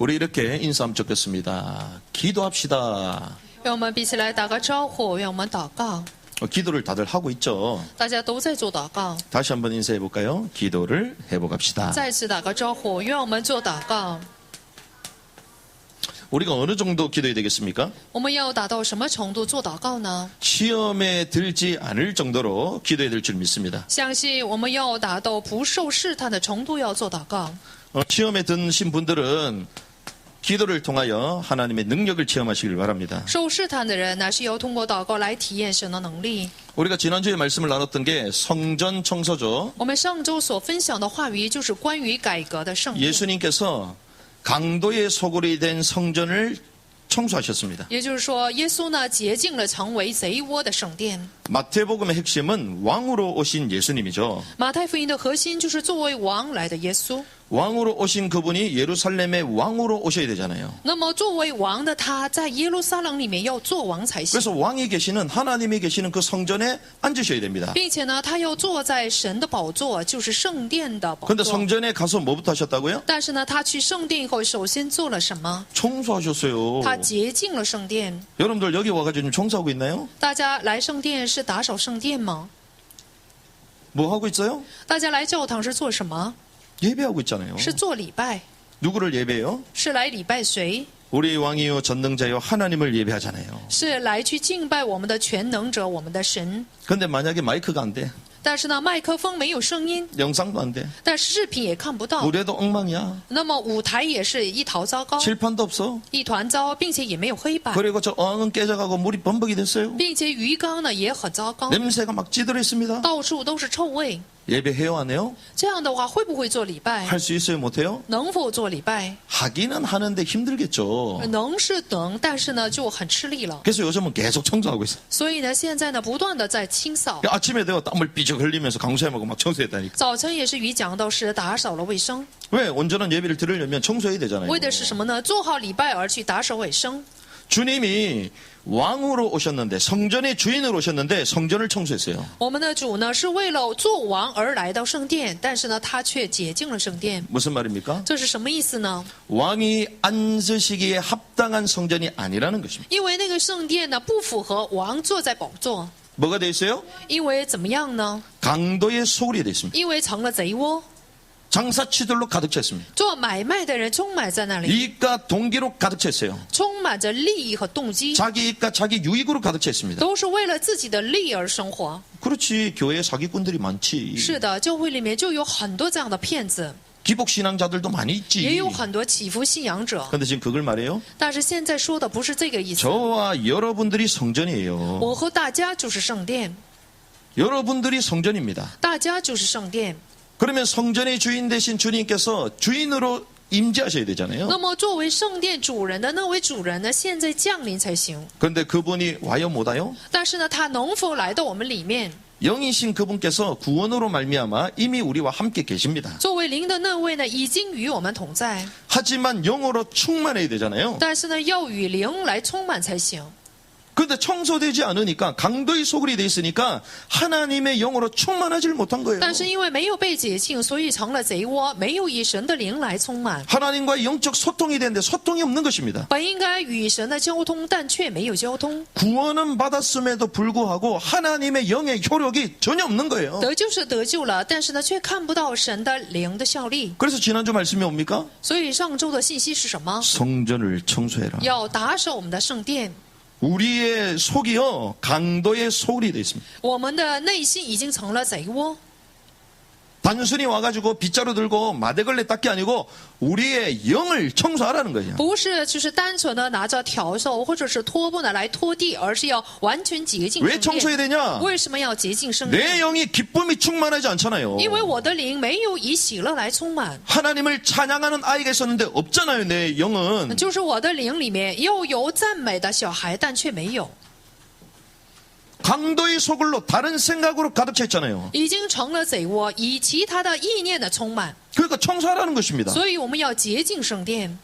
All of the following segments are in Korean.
우리 이렇게 인사하면 좋겠습니다. 기도합시다. 让我们彼此来打个招呼，让我们祷告。 기도를 다들 하고 있죠. 大家都在做祷告， 다시 한번 인사해 볼까요? 기도를 해보갑시다. 再次打个招呼，让我们做祷告。 우리가 어느 정도 기도해야 되겠습니까? 我们要达到什么程度做祷告呢？ 시험에 들지 않을 정도로 기도해야 될 줄 믿습니다. 相信我们要达到不受试探的程度，要做祷告。 시험에 든신 분들은 기도를 통하여 하나님의 능력을 체험하시길 바랍니다. 受试探的人乃是要通过祷告来体验神的能力。 우리가 지난주에 말씀을 나눴던 게 성전 청소죠. 我们上周所分享的话语就是关于改革的圣殿， 예수님께서 강도의 소굴이 된 성전을 청소하셨습니다. 也就是说，耶稣呢洁净了成为贼窝的圣殿。 마태복음의 핵심은 왕으로 오신 예수님이죠. 马太福音的核心就是作为王来的耶稣。 왕으로 오신 그분이 예루살렘의 왕으로 오셔야 되잖아요. 那么作为王的他，在耶路撒冷里面要做王才行， 그래서 왕이 계시는 하나님이 계시는 그 성전에 앉으셔야 됩니다. 并且呢，他要坐在神的宝座，就是圣殿的宝 그런데 座。 성전에 가서 뭐부터 하셨다고요? 但是呢，他去圣殿以后，首先做了什么？ 청소하셨어요. 他洁净了圣殿。 여러분들 여기 와가지고 지금 청소하고 있나요? 大家来圣殿是打扫圣殿吗？ 뭐 하고 있어요? 大家来教堂是做什么？ 예배하고 있잖아요. 是做礼拜， 누구를 예배해요? 是来礼拜谁？ 우리 왕이요 전능자요 하나님을 예배하잖아요. 是来去敬拜我们的全能者，我们的神。 근데 만약에 마이크가 안 돼, 但是呢，麦克风没有声音， 영상도 안 돼, 但视频也看不到， 무대도 엉망이야, 那么舞台也是一团糟糕， 칠판도 없어. 一团糟，并且也没有黑板， 그리고 저 어항은 깨져가고 물이 범벅이 됐어요. 并且鱼缸呢也很糟糕， 냄새가 막 찌들어 있습니다. 到处都是臭味。 예배해요 안 해요? 这样的话，会不会做礼拜？ 할 수 있어요 못 해요? 能否做礼拜？ 하기는 하는데 힘들겠죠. 能是能，但是呢就很吃力了。 그래서 요즘은 계속 청소하고 있어. 所以呢，现在呢不断的在清扫。 아침에 내가 땀을 삐죽 흘리면서 강수해먹고 막 청소했다니까. 早晨也是与讲道师打扫了卫生， 왜? 온전한 예배를 드리려면 청소해야 되잖아요. 为的是什么呢？做好礼拜而去打扫卫生。 주님이 왕으로 오셨는데 성전의 주인으로 오셨는데 성전을 청소했어요. 我们的主呢是为了做王而来到圣殿，但是呢他却洁净了圣殿。 무슨 말입니까? 这是什么意思呢？ 왕이 앉으시기에 합당한 성전이 아니라는 것입니다. 因为那个圣殿呢不符合王坐在宝座， 뭐가 돼 있어요? 因为怎么样呢？ 강도의 소굴이 돼 있습니다. 因为成了贼窝， 장사치들로 가득 찼습니다. 做买卖的人充满在那里， 이익과 동기로 가득 찼어요. 充满着利益和动机， 자기 이익과 자기 유익으로 가득 찼습니다. 都是为了自己的利而生活。 그렇지, 교회에 사기꾼들이 많지. 是的，教会里面就有很多这样的骗子， 기복신앙자들도 많이 也 있지. 有很多祈福信仰者。 근데 지금 그걸 말해요? 但是现在说的不是这个意思， 저와 여러분들이 성전이에요. 我和大家就是圣殿， 여러분들이 성전입니다. 大家就是圣殿。 그러면 성전의 주인 되신 주님께서 주인으로 임재하셔야 되잖아요. 那么作为圣殿主人的那位主人呢，现在降临才行。 그런데 그분이 와요 못 와요? 但是呢，他能否来到我们里面？ 영이신 그분께서 구원으로 말미암아 이미 우리와 함께 계십니다. 作为灵的那位呢，已经与我们同在。 하지만 영으로 충만해야 되잖아요. 但是呢，要与灵来充满才行。 그런데 청소되지 않으니까 강도의 소굴이 돼 있으니까 하나님의 영으로 충만하지를 못한 거예요. 但是因为没有被洁净，所以成了贼窝，没有以神的灵来充满。 하나님과의 영적 소통이 되는데 소통이 없는 것입니다. 本应该与神的交通，但却没有交通。 구원은 받았음에도 불구하고 하나님의 영의 효력이 전혀 없는 거예요. 得救是得救了，但是呢，却看不到神的灵的效力。 그래서 지난주 말씀이 뭡니까? 所以上周的信息是什么？ 성전을 청소해라. 要打扫我们的圣殿。 우리의 속이요 강도의 소굴이 되어 있습니다. 我们的内心已经成了贼窝。 단순히 와가지고 빗자루 들고 마대걸레 닦기 아니고 우리의 영을 청소하라는 거예요. 不是就是单纯的拿着笤帚或者是拖布呢来拖地，而是要完全洁净 왜 圣 청소해야 殿。 되냐? 为什么要洁净圣 내 殿？ 영이 기쁨이 충만하지 않잖아요. 因为我的灵没有以喜乐来充满， 하나님을 찬양하는 아이가 있었는데 없잖아요. 내 영은. 就是我的灵里面又有赞美的小孩，但却没有， 강도의 소굴로 다른 생각으로 가득 차 있잖아요. 已经成了贼窝，以其他的意念的充满。 그러니까 청소하라는 것입니다. 所以我们要洁净圣殿，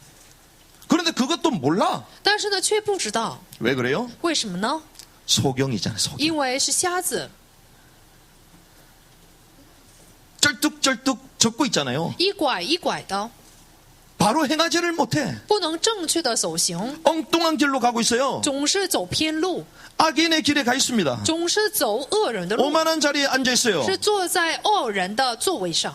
그런데 그것도 몰라. 但是呢却不知道 왜 그래요? 为什么呢？ 소경이잖아요. 소경. 因为是瞎子， 쩔뚝쩔뚝 적고 있잖아요. 一拐一拐的。 바로 행하지를 못해. 不能正确的走行， 엉뚱한 길로 가고 있어요. 总是走偏路， 악인의 길에 가 있습니다. 总是走恶人的路， 오만한 자리에 앉아 있어요. 是坐在傲人的座位上。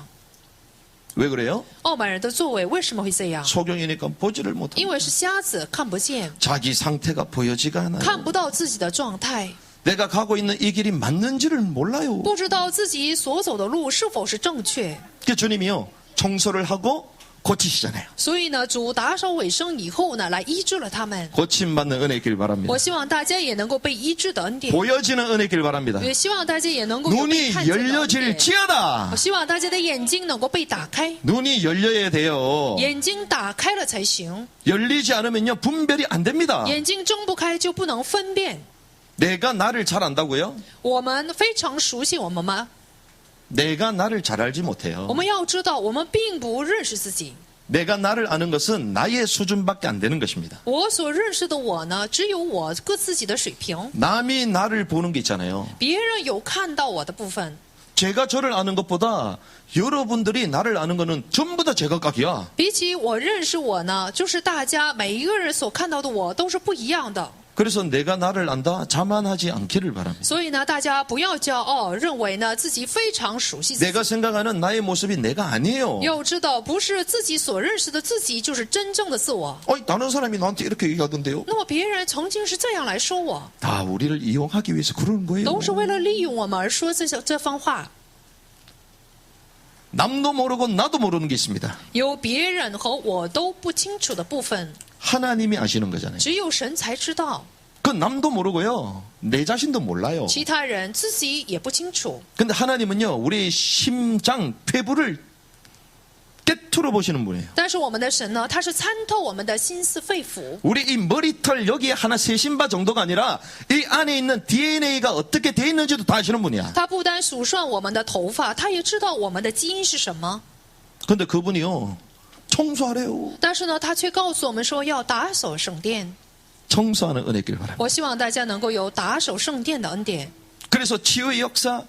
왜 그래요? 傲慢人的座位为什么会这样？ 소경이니까 보지를 因 못합니다. 为是瞎子，看不见， 자기 상태가 보여지가 않아요. 看不到自己的状态， 내가 가고 있는 이 길이 맞는지를 몰라요. 不知道自己所走的路是否是正确。 그 주님이요, 청소를 하고 고치시잖아요. 所以呢，主打扫卫生以后呢，来医治了他们。 고침받는 은혜 길 바랍니다. 我希望大家也能够被医治的恩典， 보여지는 은혜 길 바랍니다. 也希望大家也能够有被 눈이 看见的恩典。 열려질지어다. 我希望大家的眼睛能够被打开， 눈이 열려야 돼요. 眼睛打开了才行。 열리지 않으면요, 분별이 안 됩니다. 眼睛睁不开就不能分辨。 내가 나를 잘 안다고요? 我们非常熟悉我们吗？ 내가 나를 잘 알지 못해요. 我们要知道，我们并不认识自己。 내가 나를 아는 것은 나의 수준밖에 안 되는 것입니다. 我所认识的我呢，只有我自己的水平。 남이 나를 보는 게 있잖아요. 别人有看到我的部分， 제가 저를 아는 것보다 여러분들이 나를 아는 거는 전부 다 제각각이야. 比起我认识我呢，就是大家每一个人所看到的我都是不一样的。 그래서 내가 나를 안다 자만하지 않기를 바랍니다. 所以呢，大家不要骄傲，认为呢自己非常熟悉自己。 내가 생각하는 나의 모습이 내가 아니에요. 要知道，不是自己所认识的自己就是真正的自我。 다른 사람이 나한테 이렇게 얘기하던데요. 那么别人曾经是这样来说我， 다 우리를 이용하기 위해서 그러는 거예요. 都是为了利用我们而说这番话。 남도 모르고 나도 모르는 게 있습니다. 有别人和我都不清楚的部分， 하나님이 아시는 거잖아요. 只有神才知道， 그 남도 모르고요. 내 자신도 몰라요. 其他人自己也不清楚。 근데 하나님은요, 우리 심장, 폐부를 꿰뚫어 보시는 분이에요. 但是我们的神呢，他是参透我们的心思肺腑。 우리 이 머리털 여기에 하나 세신바 정도가 아니라 이 안에 있는 DNA가 어떻게 돼 있는지도 다 아시는 분이야. 他不单数算我们的头发，他也知道我们的基因是什么。 근데 그분이요, 청소하래요. 但是呢，他却告诉我们说要打扫圣殿。 청소하는 은혜길 바랍니다. 我希望大家能够有打扫圣殿的恩典。 그래서 치유의 역사,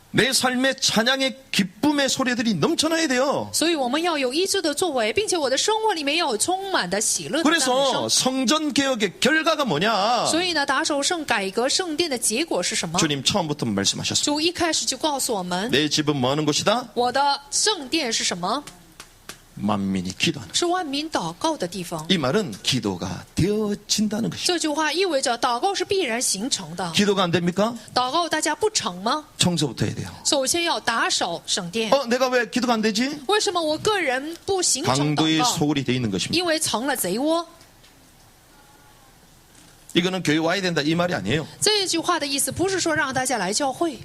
내 삶의 찬양의 기쁨의 소리들이 넘쳐나야 돼요. 所以我们要有医治的作为，并且我的生活里面要有充满的喜乐的赞美 그래서 声。 성전 개혁의 결과가 뭐냐? 所以呢，打扫改革圣殿的结果是什么？ 주님 처음부터 말씀하셨습니다. 主一开始就告诉我们， 내 집은 뭐 하는 곳이다? 我的圣殿是什么？ 만민이 기도하는. 是万民祷告的地方。 이 말은 기도가 되어진다는 것이죠. 这句话意味着祷告是必然形成的。 기도가 안 됩니까? 祷告大家不成吗？ 청소부터 해야 돼요. 首先要打扫圣殿。 내가 왜 기도가 안 되지? 为什么我个人不形成 강도의 祷告？ 소굴이 돼 있는 것입니다. 因为成了贼窝。 이거는 교회 와야 된다 이 말이 아니에요. 这句话的意思不是说让大家来教会，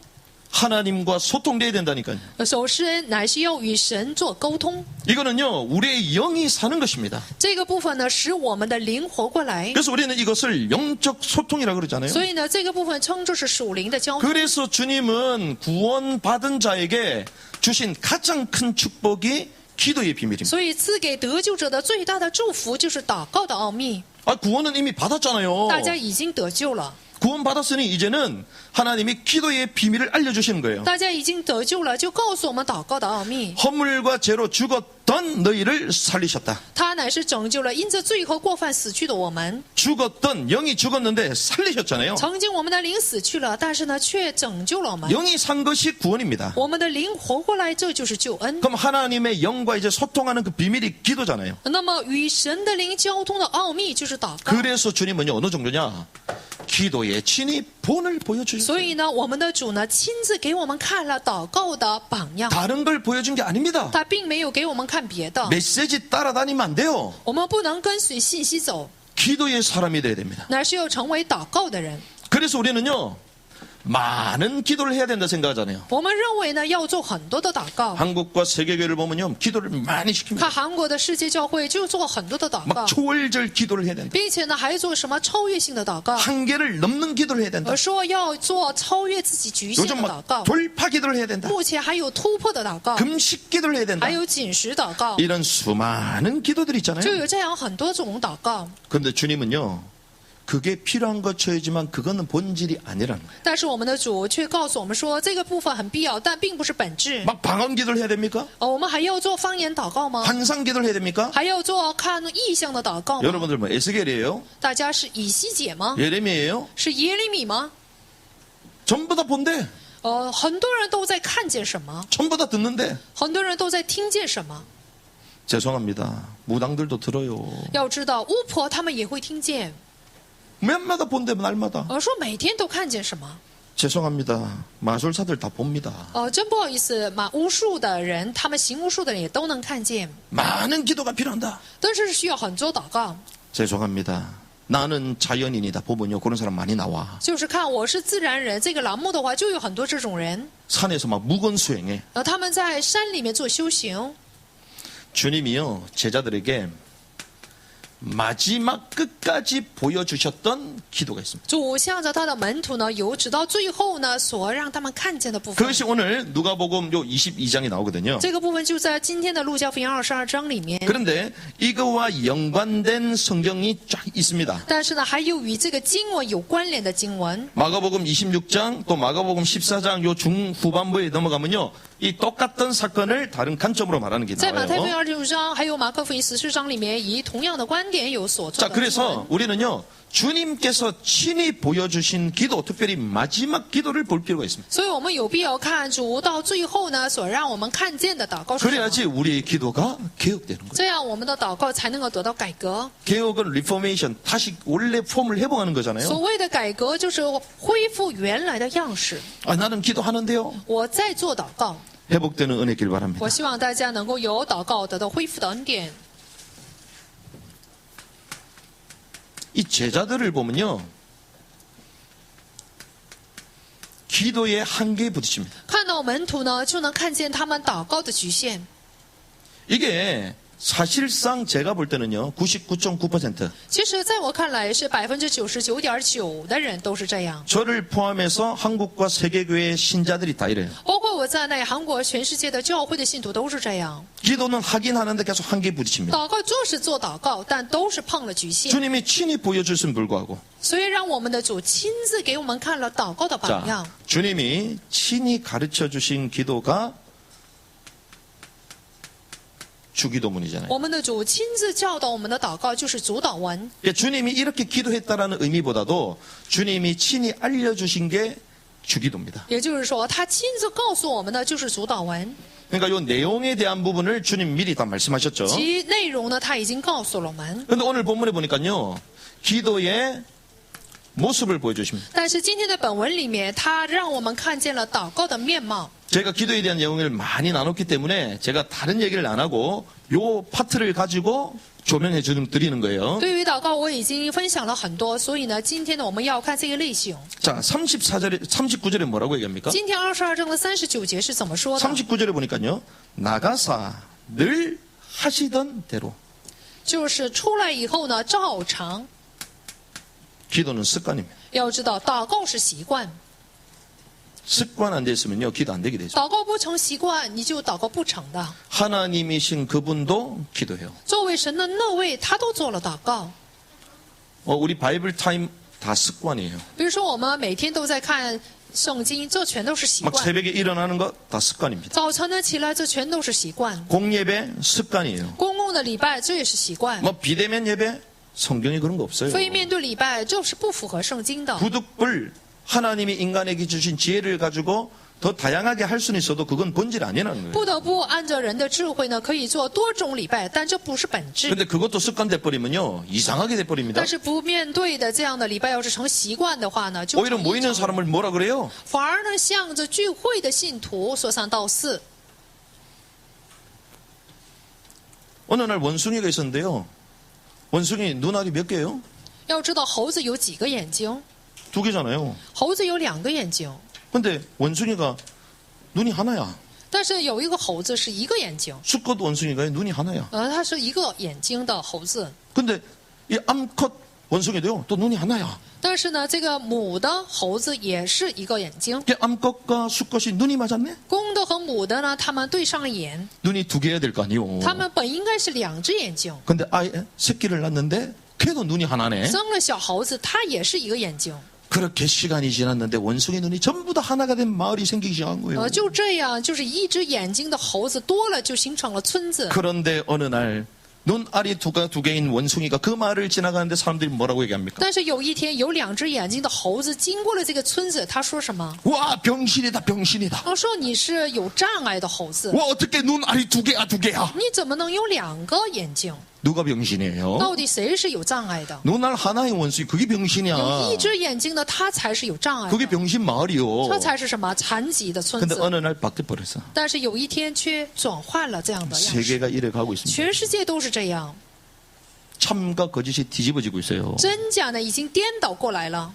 하나님과 소통돼야 된다니까요. 首先乃是要与神做沟通。 이거는요, 우리의 영이 사는 것입니다. 这个部分呢，使我们的灵活过来。 그래서 우리는 이것을 영적 소통이라고 그러잖아요. 所以呢，这个部分称作是属灵的交通。 그래서 주님은 구원받은 자에게 주신 가장 큰 축복이 기도의 비밀입니다. 所以赐给得救者的最大的祝福就是祷告的奥秘。 구원은 이미 받았잖아요. 大家已经得救了， 구원받았으니 이제는 하나님이 기도의 비밀을 알려주시는 거예요. 大家已经得救了，就告诉我们祷告的奥秘。 허물과 죄로 죽었던 너희를 살리셨다. 他乃是拯救了因着罪和过犯死去的我们。 죽었던 영이 죽었는데 살리셨잖아요. 曾经我们的灵死去了，但是呢，却拯救了我们。 영이 산 것이 구원입니다. 我们的灵活过来，这就是救恩。 그럼 하나님의 영과 이제 소통하는 그 비밀이 기도잖아요. 那么与神的灵交通的奥秘就是祷告。 그래서 주님은요, 어느 정도냐? 기도의 친히 본을 보여주셨어요. 所以呢，我们的主呢，亲自给我们看了祷告的榜样。 다른 걸 보여준 게 아닙니다. 他并没有给我们看别的， 메시지 따라다니면 안 돼요. 我们不能跟随信息走， 기도의 사람이 돼야 됩니다. 乃是要成为祷告的人。 그래서 우리는요, 많은 기도를 해야 된다 생각하잖아요. 我们认为呢，要做很多的祷告。 한국과 세계교회를 보면요, 기도를 많이 시킵니다. 看韩国的世界教会就做很多的祷 막 告， 초월절 기도를 해야 된다. 并且呢，还做什么超越性的祷告， 한계를 넘는 기도를 해야 된다. 说要做超越自己局限的 요즘 祷 막 告。 돌파 기도를 해야 된다. 目前还有突破的祷告， 금식 기도를 해야 된다. 还有禁食祷告， 이런 수많은 기도들이 就 있잖아요. 有这样很多种祷告。 그런데 주님은요, 그게 필요한 것 쳐야지만 그거는 본질이 아니라는 거예요. 但是我们的主却告诉我们说，这个部分很必要，但并不是本质。 막 방언 기도를 해야 됩니까? 我们还要做方言祷告吗？ 환상 기도를 해야 됩니까? 还要做看异象的祷告吗？ 여러분들 뭐 에스겔이에요? 大家是以西结吗？ 예레미야예요? 是耶利米吗？ 전부 다 본대. 很多人都在看见什么， 전부 다 듣는데. 很多人都在听见什么。 죄송합니다. 무당들도 들어요. 要知道，巫婆他们也会听见。 몇마다 본대 날마다. 说每天都看见什么？ 죄송합니다. 마술사들 다 봅니다. 真不好意思，巫术的人，他们行巫术的人也都能看见， 많은 기도가 필요한다. 但是需要很多祷告。 죄송합니다. 나는 자연인이다 보면요 그런 사람 많이 나와. 就是看我是自然人这个栏目的话，就有很多这种人， 산에서 막 묵은 수행해. 他们在山里面做修行。 주님이요 제자들에게 마지막 끝까지 보여주셨던 기도가 있습니다. 主向着他的门徒呢，有直到最后呢所让他们看见的部分。 그것이 오늘 누가복음 요 22장에 나오거든요. 这个部分就在今天的路加福音22章里面。 그런데 이거와 연관된 성경이 쫙 있습니다. 但是呢，还有与这个经文有关联的经文。 마가복음 26장 또 마가복음 14장 요 중후반부에 넘어가면요. 이 똑같은 사건을 다른 관점으로 말하는 게 在马太福音 나와요. 25章，还有马可福音14章里面，以同样的观点有所做 자, 的经文。 그래서 우리는요. 주님께서 친히 보여주신 기도, 특별히 마지막 기도를 볼 필요가 있습니다. 所以我们有必要看主到最后呢所让我们看见的祷告是什么。 그래야지 우리의 기도가 개혁되는 거예요. 这样我们的祷告才能够得到改革。 개혁은 리포메이션, 다시 원래 폼을 회복하는 거잖아요. 所谓的改革就是恢复原来的样式。 아, 나는 기도하는데요. 我在做祷告， 회복되는 은혜 길 바랍니다. 我希望大家能够有祷告得到恢复的恩典。 이 제자들을 보면요. 기도의 한계에 부딪힙니다. 看到门徒呢，就能看见他们祷告的局限。 이게 사실상 제가 볼 때는요. 99.9%. 其实，在我看来，是99.9%的人都是这样， 저를 포함해서 한국과 세계교회 신자들이 다 이래요. 包括我在内，韩国全世界的教会的信徒都是这样。 기도는 하긴 하는데 계속 한계에 부딪힙니다. 祷告就是做祷告，但都是碰了局限。 주님이 친히 보여줬음 불구하고. 所以，让我们的主亲自给我们看了祷告的榜样 자, 。 주님이 친히 가르쳐 주신 기도가 주기도문이잖아요. 我们的主亲自教导我们的祷告就是主祷文。 주님이 이렇게 기도했다라는 의미보다도 주님이 친히 알려주신 게 주기도입니다. 也就是说，他亲自告诉我们的就是主祷文， 그러니까 이 내용에 대한 부분을 주님 미리 다 말씀하셨죠. 其内容呢他已经告诉了我们。 그런데 오늘 본문에 보니까요. 기도의 모습을 보여주십니다. 但是今天的本文里面，他让我们看见了祷告的面貌。 제가 기도에 대한 내용을 많이 나눴기 때문에 제가 다른 얘기를 안 하고 요 파트를 가지고 조명해 드리는 거예요. 对于祷告，我已经分享了很多，所以呢，今天呢，我们要看这个类型。 자, 39절에 뭐라고 얘기합니까? 今天22章的39节是怎么说的？ 39절에 보니까요. 나가사 늘 하시던 대로. 就是出来以后呢，照常。 기도는 습관입니다. 要知道，祷告是习惯， 습관 안 됐으면요. 기도 안 되게 되죠. 祷告不成习惯，你就祷告不成的。 하나님이신 그분도 기도해요. 作为神的那位，他都做了祷告。 우리 바이블 타임 다 습관이에요. 比如说，我们每天都在看圣经，这全都是习 막 惯。 새벽에 일어나는 거 다 습관입니다. 早晨呢起来，这全都是习惯。 공예배 습관이에요. 公共的礼拜，这也是习惯。 뭐 비대면 예배 성경에 그런 거 없어요. 非面对礼拜，这是不符合圣经的。 부득불 하나님이 인간에게 주신 지혜를 가지고 더 다양하게 할 수는 있어도 그건 본질 아니라는 거예요. 不得不按照人的智慧呢，可以做多种礼拜，但这不是本质。 근데 그것도 습관 돼버리면요 이상하게 돼버립니다. 但是不面对的这样的礼拜，要是成习惯的话呢，就 오히려 成 모이는 异常 사람을 뭐라 그래요? 反而呢，向着聚会的信徒说三道四。 어느 날 원숭이가 있었는데요. 원숭이 눈알이 몇 개예요? 要知道猴子有几个眼睛？ 두 개잖아요. 猴子有2个眼睛， 근데 원숭이가 눈이 하나야. 但是有一个猴子是1个眼睛， 수컷 원숭이가 눈이 하나야. 它是1个眼睛的猴子。 근데 이 암컷 원숭이도요. 또 눈이 하나야. 但是呢，这个母的猴子也是1个眼睛， 이게 암컷과 수컷이 눈이 맞았네? 公的和母的呢，它们对上了眼， 눈이 두 개야 될 거 아니요. 它们本应该是2只眼睛， 근데 새끼를 낳는데 걔도 눈이 하나네. 生了小猴子，他也是一个眼睛。 그렇게 시간이 지났는데 원숭이 눈이 전부 다 하나가 된 마을이 생기기 시작한 거예요. 就这样，就是一只眼睛的猴子多了，就形成了村子。 그런데 어느 날 눈알이 두 개인 원숭이가 그 마을을 지나가는데 사람들이 뭐라고 얘기합니까? 但是有一天，有2只眼睛的猴子经过了这个村子，他说什么？ 와 병신이다 병신이다. 他说你是有障碍的猴子， 와 어떻게 눈알이 두 개야. 你怎么能有2个眼睛？ 누가 병신이에요? 到底谁是有障碍的？ 눈알 하나의 원숭이 그게 병신이야. 有一只眼睛的，他才是有障碍 그게 的， 병신 마을이요. 这才是什么残疾的村 근데 子。 어느 날 바뀌어버렸어. 但是有一天却转换了这样的样式， 세계가 이래 가고 있습니다. 全世界都是这样， 참과 거짓이 뒤집어지고 있어요. 真假呢已经颠倒过来了。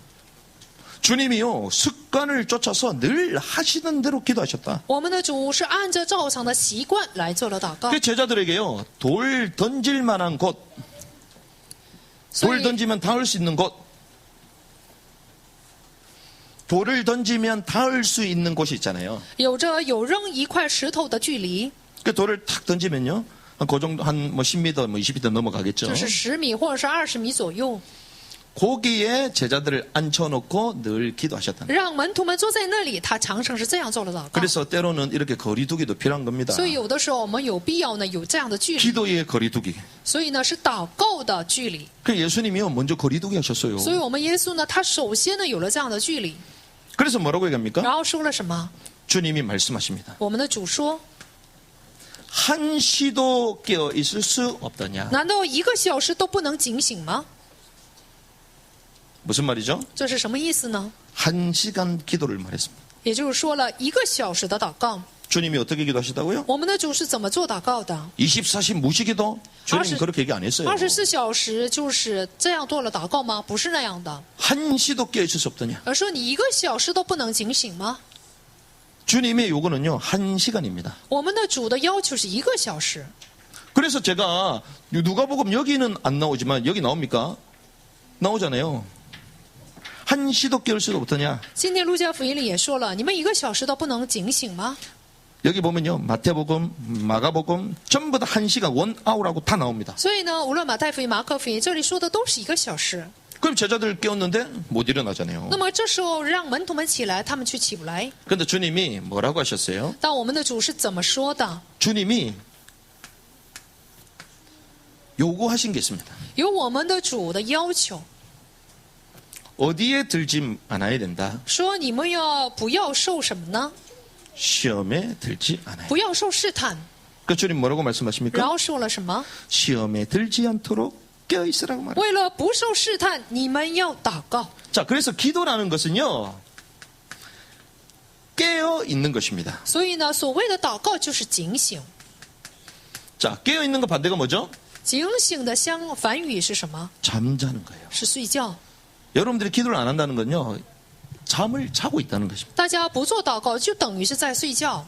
주님이요 습관을 쫓아서 늘 하시던 대로 기도하셨다. 我们的主是按照照常的习惯来做了祷告， 그 제자들에게요 돌 던질 만한 곳, 所 돌 以 던지면 닿을 수 있는 곳, 돌을 던지면 닿을 수 있는 곳이 있잖아요. 有着有扔一块石头的距离， 그 돌을 탁 던지면요 그 정도 한 뭐 10m, 뭐 20m 넘어가겠죠. 就是10米或者是20米左右， 거기에 제자들을 앉혀놓고 늘 기도하셨다. 让门徒们坐在那里，他常常是这样做了祷告。 그래서 때로는 이렇게 거리두기도 필요한 겁니다. 所以有的时候我们有必要呢有这样的距离， 기도의 거리두기. 所以呢是祷告的距离。 그 예수님이요 먼저 거리두기 하셨어요. 所以我们耶稣呢，他首先呢有了这样的距离， 그래서 뭐라고 얘기합니까? 然后说了什么？ 주님이 말씀하십니다. 我们的主说： 한시도 깨어 있을 수 없더냐? 难道1个小时都不能警醒吗？ 무슨 말이죠? 这是什么意思呢？ 1시간 기도를 말했습니다. 也就是说了1个小时的祷告。 주님이 어떻게 기도하시다고요? 我们的主是怎么做祷告的？ 24시 무시기도? 주님 20 그렇게 얘기 안 했어요. 24小时就是这样做了祷告吗？不是那样的， 한시도 깨어 있을 수 없더냐? 而说你1个小时都不能警醒吗？ 주님의 요구는요 1시간입니다. 我们的主的要求是1个小时。 그래서 제가 누가복음 여기는 안 나오지만 여기 나옵니까? 나오잖아요. 한시도 깨울 수도 없더냐? 今天路加福音里也说了，你们1个小时都不能警醒吗？ 여기 보면요 마태복음, 마가복음 전부 다 1시간 원아우라고 다 나옵니다. 所以呢，无论马太福音、马可福音，这里说的都是1个小时。 그럼 제자들 깨웠는데 못 일어나잖아요. 那么这时候让门徒们起来，他们却起不来。 근데 주님이 뭐라고 하셨어요? 但我们的主是怎么说的？ 주님이 요구하신 게 있습니다. 有我们的主的要求， 어디에 들지 않아야 된다. 说你们不要受什么呢？ 시험에 들지 않아야. 不要受试探。 그 주님 뭐라고 然 말씀하십니까? 后说了什么？ 시험에 들지 않도록 깨어 있으라고 말해요. 为了不受试探，你们要祷告。 자, 그래서 기도라는 것은요. 깨어 있는 것입니다. 所以呢，所谓的祷告就是警醒。 자, 깨어 있는 거 반대가 뭐죠? 警醒的反语是什么？ 잠자는 거예요. 是睡觉。 여러분들이 기도를 안 한다는 건요. 잠을 자고 있다는 것입니다. 大家不做祷告，就等于是在睡觉。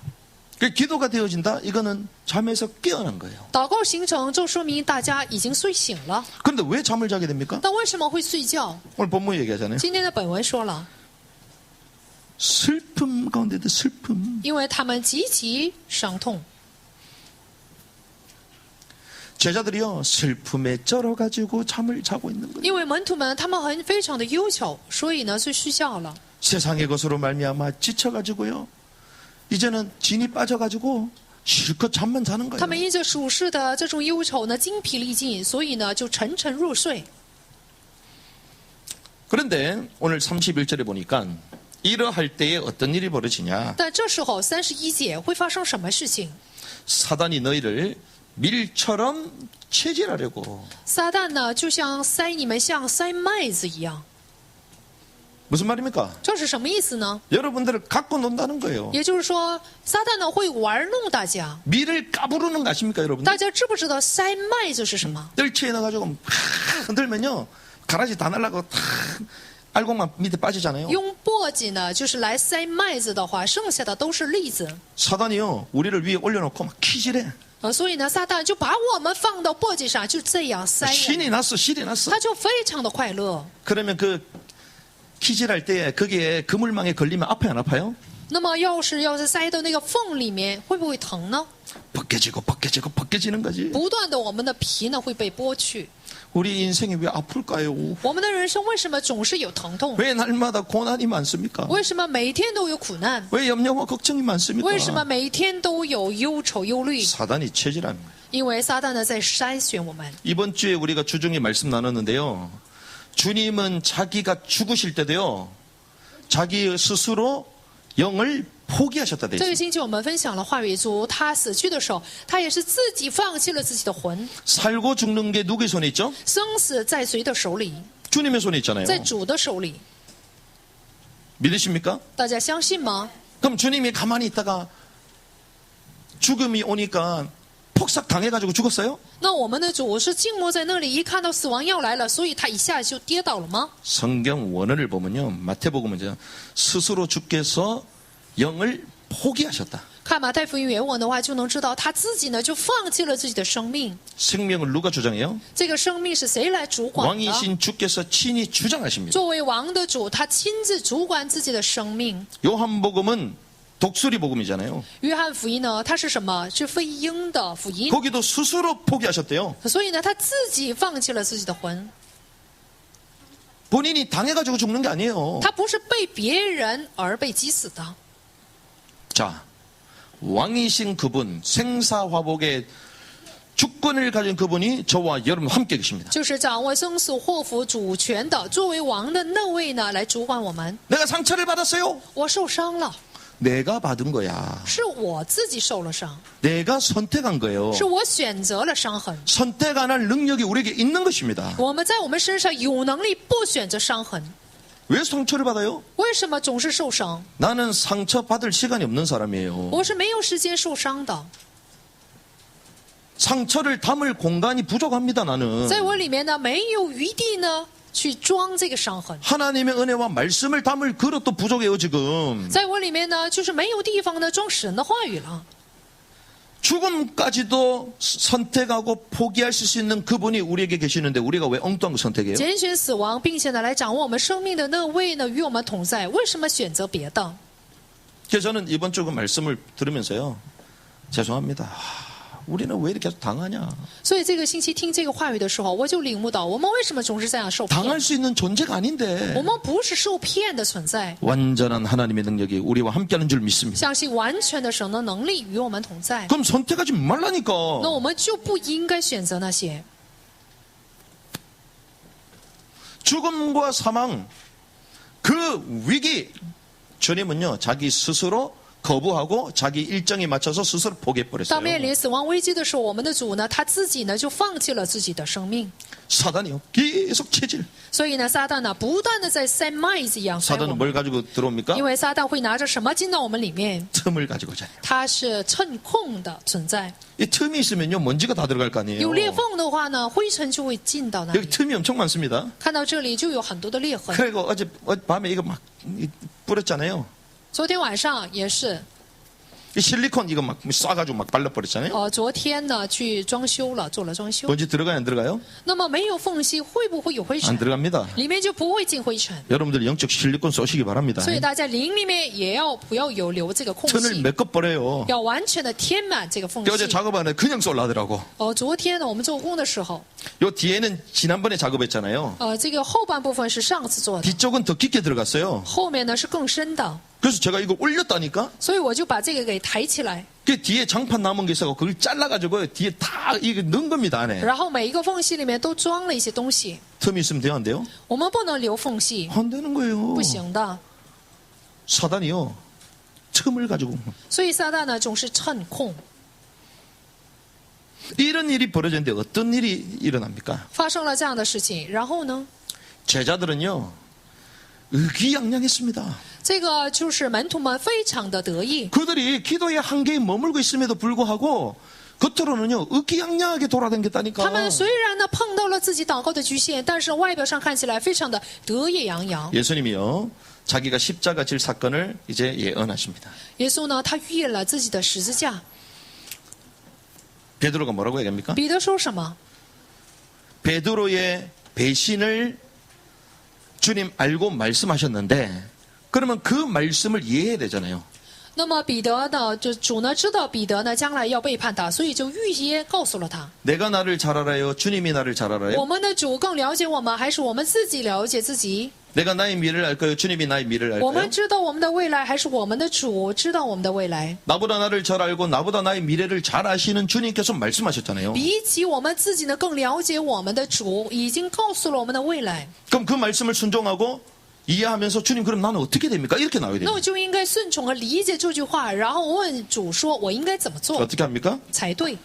그 기도가 되어진다. 이거는 잠에서 깨어난 거예요. 祷告形成，就说明大家已经睡醒了。 그런데 왜 잠을 자게 됩니까? 但为什么会睡觉？ 오늘 본문 얘기하잖아요. 今天的本文说了， 슬픔 가운데도 슬픔. 因为他们极其伤痛。 제자들이요 슬픔에 쩔어가지고 잠을 자고 있는 거예요. 因为门徒们他们非常的忧愁，所以呢，就睡觉了。 세상의 것으로 말미암아 지쳐가지고요. 이제는 진이 빠져가지고 실컷 잠만 자는 他们 거예요. 因着属世的这种忧愁呢，精疲力尽，所以呢，就沉沉入睡。 그런데 오늘 31절에 보니까 이러할 때에 어떤 일이 벌어지냐. 但这时候31节会发生什么事情？ 사단이 너희를 밀처럼 체질하려고. 撒旦呢，就像塞你们像塞麦子一样。 무슨 말입니까? 这是什么意思呢？ 여러분들을 갖고 논다는 거예요. 也就是说，撒旦呢会玩弄大家。 밀을 까부르는 거 아십니까, 여러분들? 大家知不知道塞麦子是什么？ 뜰채에 넣어가지고 팍 흔들면요. 가라지 다 날라가고 탁 알곡만 밑에 빠지잖아요. 用簸箕呢，就是来塞麦子的话，剩下的都是粒子。 사단이요. 우리를 위에 올려놓고 막 키질해. 所以呢，撒旦就把我们放到簸箕上，就这样塞我们。 신이 났어, 실이 났어. 他就非常的快乐。 그러면 그 키질할 때 거기에 그물망에 걸리면 아파요, 안 아파요? 那么要是塞到那个缝里面，会不会疼呢？ 벗겨지고 벗겨지고 벗겨지는 거지. 不断的，我们的皮呢会被剥去。 우리 인생이 왜 아플까요? 我们的人生为什么总是有疼痛？ 왜 날마다 고난이 많습니까? 为什么每天都有苦难？ 왜 염려와 걱정이 많습니까? 为什么每天都有忧愁忧虑？ 사단이 체질합니다. 因为撒旦呢在筛选我们。 이번 주에 우리가 주중에 말씀 나눴는데요. 주님은 자기가 죽으실 때도요. 자기 스스로 영을 포기하셨다 돼 这 있습니다. 个星期我们分享了话语主，他死去的时候，他也是自己放弃了自己的魂。 살고 죽는 게 누구의 손에 있죠? 生死在谁的手里？ 주님의 손에 있잖아요. 在主的手里。 믿으십니까? 大家相信吗？ 그럼 주님이 가만히 있다가 죽음이 오니까 폭삭 당해가지고 죽었어요? 那我们的主是静默在那里，一看到死亡要来了，所以他一下就跌倒了吗？ 성경 원어를 보면요. 마태복음은 스스로 주께서 영을 포기하셨다. 看马太福音原文的话，就能知道他自己呢就放弃了自己的生命。 생명을 누가 주장해요? 这个生命是谁来主管的？ 왕이신 주께서 친히 주장하십니다. 作为王的主，他亲自主管自己的生命。 요한복음은 독수리 복음이잖아요. 约翰福音呢，它是什么？是飞鹰的福音。 거기도 스스로 포기하셨대요. 所以呢，他自己放弃了自己的魂， 본인이 당해가지고 죽는 게 아니에요. 他不是被别人而被击死的。 자, 왕이신 그분, 생사화복의 주권을 가진 그분이 저와 여러분 함께 계십니다. 就是掌握生死祸福主权的，作为王的那位呢，来主管我们。 내가 상처를 받았어요. 我受伤了， 내가 받은 거야. 是我自己受了伤， 내가 선택한 거예요. 是我选择了伤痕。 선택 안 할 능력이 우리에게 있는 것입니다. 我们在我们身上有能力不选择伤痕， 왜 상처를 받아요? 为什么总是受伤？ 나는 상처 받을 시간이 없는 사람이에요. 我是没有时间受伤的， 상처를 담을 공간이 부족합니다. 나는 在我里面呢没有余地呢去装这个伤痕， 하나님의 은혜와 말씀을 담을 그릇도 부족해요. 지금 在我里面呢就是没有地方呢装神的话语了。 죽음까지도 선택하고 포기할 수 있는 그분이 우리에게 계시는데 우리가 왜 엉뚱한 거 선택해요? 拣选死亡，并且呢来掌握我们生命的那位呢与我们同在，为什么选择别的？ 그래서 저는 이번 주 그 말씀을 들으면서요. 죄송합니다. 우리는 왜 이렇게 계속 당하냐? 所以这个星期听这个话语的时候，我就领悟到，我们为什么总是这样受骗？ 당할 수 있는 존재가 아닌데 我们不是受骗的存在， 완전한 하나님의 능력이 우리와 함께하는 줄 믿습니다. 相信完全的神的能力与我们同在。 그럼 선택하지 말라니까. 那我们就不应该选择那些 죽음과 사망 그 위기 주님은요 자기 스스로 거부하고 자기 일정에 맞춰서 스스로 当 포기해버렸어요. 面临死亡危机的时候，我们的主呢，他自己呢就放弃了自己的生命。 사단이요 계속 체질. 所以呢，撒旦呢不断的在塞麦子一样塞我 사단은 们， 뭘 가지고 들어옵니까? 因为撒旦会拿着什么进到我们里面？ 틈을 가지고 자요. 它是趁空的存在。 이 틈이 있으면요 먼지가 다 들어갈 거 아니에요. 有裂缝的话呢，灰尘就会进到那 여기 里。 틈이 엄청 많습니다. 看到这里就有很多的裂痕。 그리고 어젯밤에 이거 막 뿌렸잖아요. 昨天晚上也是， 이 실리콘 이거 막 쏴가지고 막 발라버렸잖아요. 昨天呢去装修了，做了装修。 먼지 들어가요 안 들어가요? 那么没有缝隙，会不会有灰 안 尘？ 들어갑니다. 里面就不会进灰尘。 여러분들 영적 실리콘 쏘시기 바랍니다. 所以大家灵里面也要不要有留这个空 틈을 隙， 메꿔 버려요. 要完全的填满这个缝 어제 隙。 작업하는데 그냥 쏠라더라고. 昨天呢我们做工的时候， 요 뒤에는 지난번에 작업했잖아요. 这个后半部分是上次做的， 뒤쪽은 더 깊게 들어갔어요. 后面呢是更深的， 그래서 제가 이걸 올렸다니까. 所以我就把这个给抬起来， 그 뒤에 장판 남은 게 있어서 그걸 잘라가지고 뒤에 다 이거 넣은 겁니다 안에. 然后每一个缝隙里面都装了一些东西。 틈이 있으면 돼요 안 돼요? 我们不能留缝隙， 안 되는 거예요. 不行的。 사단이요 틈을 가지고 所以撒旦呢总是趁空。 이런 일이 벌어졌는데 어떤 일이 일어납니까? 发生了这样的事情，然后呢， 제자들은요 의기양양했습니다. 这个就是门徒们非常的得意， 그들이 기도의 한계에 머물고 있음에도 불구하고 겉으로는요 의기양양하게 他 돌아다녔다니까. 们虽然呢碰到了自己祷告的局限，但是外表上看起来非常的得意洋洋。 예수님이요 자기가 십자가 질 사건을 이제 예언하십니다. 耶稣呢，他预言了自己的十字架。 베드로가 뭐라고 얘기합니까? 彼得说什么？ 베드로의 배신을 주님 알고 말씀하셨는데 그러면 그 말씀을 이해해야 되잖아요. 那么彼得呢，就主呢知道彼得呢将来要背叛他，所以就预先告诉了他。 내가 나를 잘 알아요? 주님이 나를 잘 我 알아요? 们的主更了解我们，还是我们自己了解自己？ 내가 나의 미래를 알까요? 주님이 나의 미래를 我 알까요? 们知道我们的未来，还是我们的主知道我们的未来？ 나보다 나를 잘 알고 나보다 나의 미래를 잘 아시는 주님께서 말씀하셨잖아요. 比起我们自己呢，更了解我们的主，已经告诉了我们的未来。 그럼 그 말씀을 순종하고 이해하면서 주님 그럼 나는 어떻게 됩니까? 이렇게 나와야 那 돼요. 我就应该顺从和理解这句话，然后问主说：“我应该怎么做 어떻게 합니까? 才对？”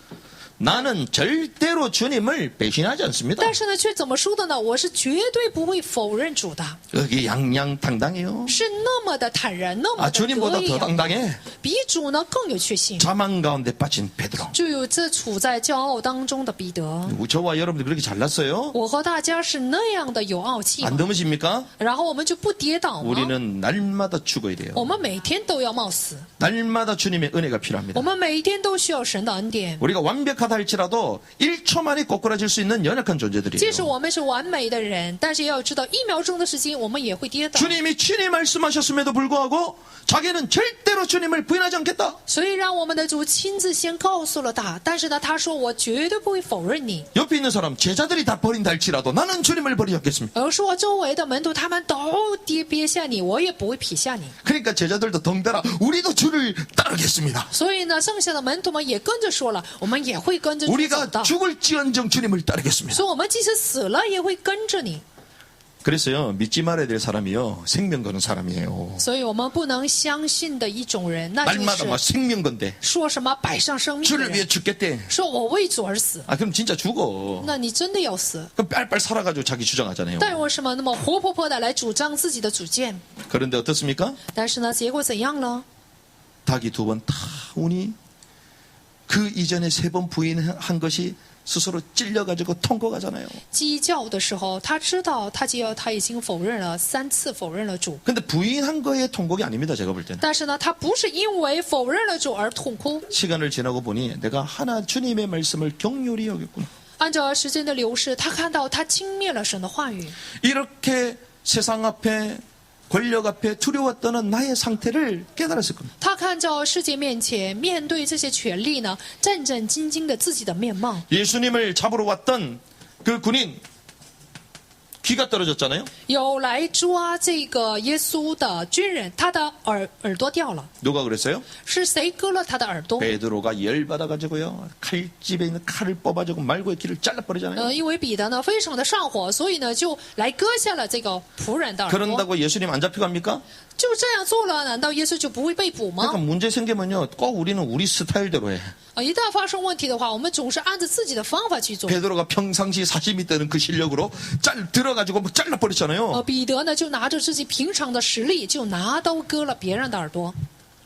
나는 절대로 주님을 배신하지 않습니다. 但是呢，却怎么说的呢？我是绝对不会否认主的， 여기 양양당당해요. 是那么的坦然，那么 아 的 주님보다 得意 더 洋洋， 당당해. 比主呢更有确信。 자만 가운데 빠진 베드로. 就有这处在骄傲当中的彼得， 저와 여러분들 그렇게 잘났어요? 我和大家是那样的有傲气 안 吗？ 넘으십니까? 然后我们就不跌倒吗？ 우리는 날마다 죽어야 돼요. 我们每天都要冒死， 날마다 주님의 은혜가 我 필요합니다. 们每天都需要神的恩典。 우리가 완벽하다 할지라도 1초 만에 꼬꾸라질 수 있는 연약한 即使 존재들이에요. 我们是完美的人，但是也要知道1秒钟的时间，我们也会跌倒。 주님이 친히 말씀하셨음에도 불구하고 자기는 절대로 주님을 부인하지 않겠다. 虽然我们的主亲自先告诉了他，但是呢，他说我绝对不会否认你。 옆에 있는 사람 제자들이 다 버린다 할지라도 나는 주님을 버리지 않겠습니다. 而说周围的门徒他们都撇下你，我也不会撇下你。 그러니까 제자들도 덩달아 우리도 주를 따르겠습니다. 所以呢，剩下的门徒们也跟着说了，我们也会跟着主走 우리가 的。 죽을지언정 주님을 따르겠습니다. 所以我们即使死了，也会跟着你。 그래서요 믿지 말아야 될 사람이요 생명 거는 사람이에요. 所以我们不能相信的一种人，那就 날마다 막 是 생명 건데 说什么摆上生命的 주를 위해 人， 죽겠대. 说我为主而死， 아 그럼 진짜 죽어. 那你真的要死。 그럼 빨빨 살아가지고 자기 주장하잖아요. 但为什么那么活泼泼的来主张自己的主见？ 그런데 어떻습니까? 但是呢，结果怎样呢？ 닭이 2번 다 우니 그 이전에 3번 부인한 것이 스스로 찔려가지고 통곡하잖아요. 鸡叫的时候，他知道他已经否认了3次否认了主， 근데 부인한 거에 통곡이 아닙니다. 제가 볼 때는. 但是呢，他不是因为否认了主而痛哭。 시간을 지나고 보니 내가 하나 주님의 말씀을 경률히 여겼구나. 按照时间的流逝，他看到他轻蔑了神的话语， 이렇게 세상 앞에 권력 앞에 두려워 떠는 나의 상태를 깨달았을 겁니다. 他看照世界面前面对这些权力呢，战战兢兢的自己的面貌。 예수님을 잡으러 왔던 그 군인 귀가 떨어졌잖아요. 有来抓这个耶稣的军人，他的耳朵掉了， 누가 그랬어요? 是谁割了他的耳朵？ 베드로가 열받아가지고요. 칼집에 있는 칼을 뽑아주고 말고의 길을 잘라버리잖아요. 因为彼得呢非常的上火，所以呢就来割下了这个仆人的耳朵。 그런다고 예수님 안 잡혀갑니까? 就这样做了，难道耶稣就不会被捕吗？ 그러니까 문제 생기면요. 꼭 우리는 우리 스타일대로 해. 一旦发生问题的话，我们总是按照自己的方法去做。 베드로가 평상시 40미 때는 그 실력으로 들어가지고 막 잘라버리잖아요. 彼得呢就拿着自己平常的实力，就拿刀割了别人的耳朵。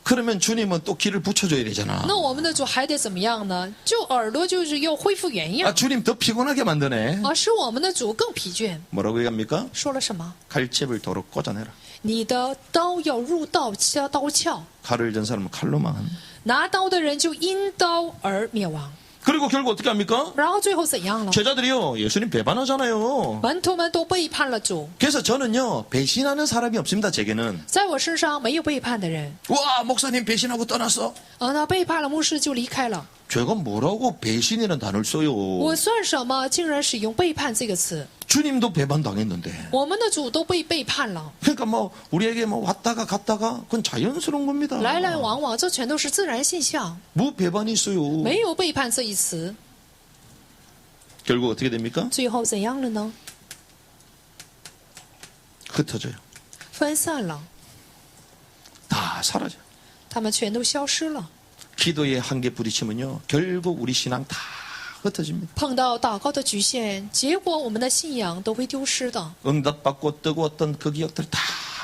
그러면 주님은 또 길을 붙여줘야 되잖아. 那我们的主还得怎么样呢？就耳朵就是要恢复原 아 样， 주님 더 피곤하게 만드네. 使我们的主更疲倦。 뭐라고 얘기합니까? 说了什么？ 칼집을 도로 꽂아내라. 你的刀要入刀鞘， 칼을 든 사람은 칼로 망한. 拿刀的人就因刀而灭亡。 그리고 결국 어떻게 합니까? 然后最后怎样了？ 제자들이요. 예수님 배반하잖아요. 门徒们都背叛了主， 그래서 저는요. 배신하는 사람이 없습니다. 제게는. 在我身上没有背叛的人。 와 목사님 배신하고 떠났어. 那背叛了牧师就离开了。 제가 뭐라고 배신이라는 단어를 써요. 我算什么？竟然使用背叛这个词。 주님도 배반당했는데. 我们的主都被背叛了， 그러니까 뭐 우리에게 뭐 왔다가 갔다가 그건 자연스러운 겁니다. 来来往往，这全都是自然现象， 뭐 배반이 있어요. 没有背叛这一词。 결국 어떻게 됩니까? 最后怎样了呢？ 흩어져요. 分散了， 다 사라져요. 他们全都消失了。 기도의 한계 부딪히면요. 결국 우리 신앙 다 흩어집니다. 碰到祷告的局限，结果我们的信仰都会丢失的。 응답받고 뜨거웠던 그 기억들이 다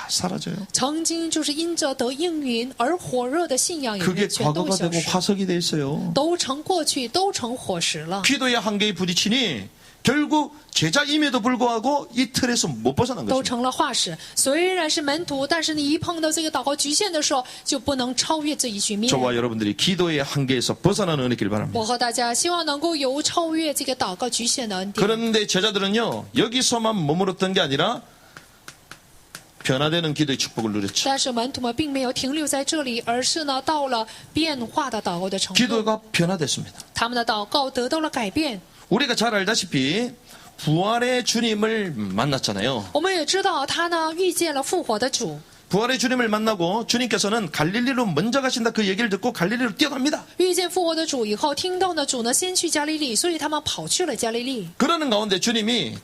사라져요. 曾经就是因着得应允而火热的信仰，有 그게 人全都 과거가 消 되고 失， 화석이 돼 있어요. 都成过去，都成火石了。 기도의 한계에 부딪히니 결국 제자임에도 불구하고 이 틀에서 못 벗어난 都 것입니다. 成了化石。虽然是门徒，但是你一碰到这个祷告局限的时候，就不能超越这一局面。 저와 여러분들이 기도의 한계에서 벗어나는 은혜길 바랍니다. 我和大家希望能够有超越这个祷告局限的恩典。 그런데 제자들은요. 여기서만 머물렀던 게 아니라 변화되는 기도의 축복을 누렸죠. 但是门徒们并没有停留在这里，而是呢到了变化的祷告的程度， 기도가 변화됐습니다. 他们的祷告得到了改变。 우리가 잘 알다시피 부활의 주님을 만났잖아요. 我们也知道他呢遇见了复活的主， 부활의 주님을 만나고 주님께서는 갈릴리로 먼저 가신다 그 얘기를 듣고 갈릴리로 뛰어갑니다. 遇见复活的主以后，听到呢主呢先去加利利，所以他们跑去了加利利。 그러는 가운데 주님이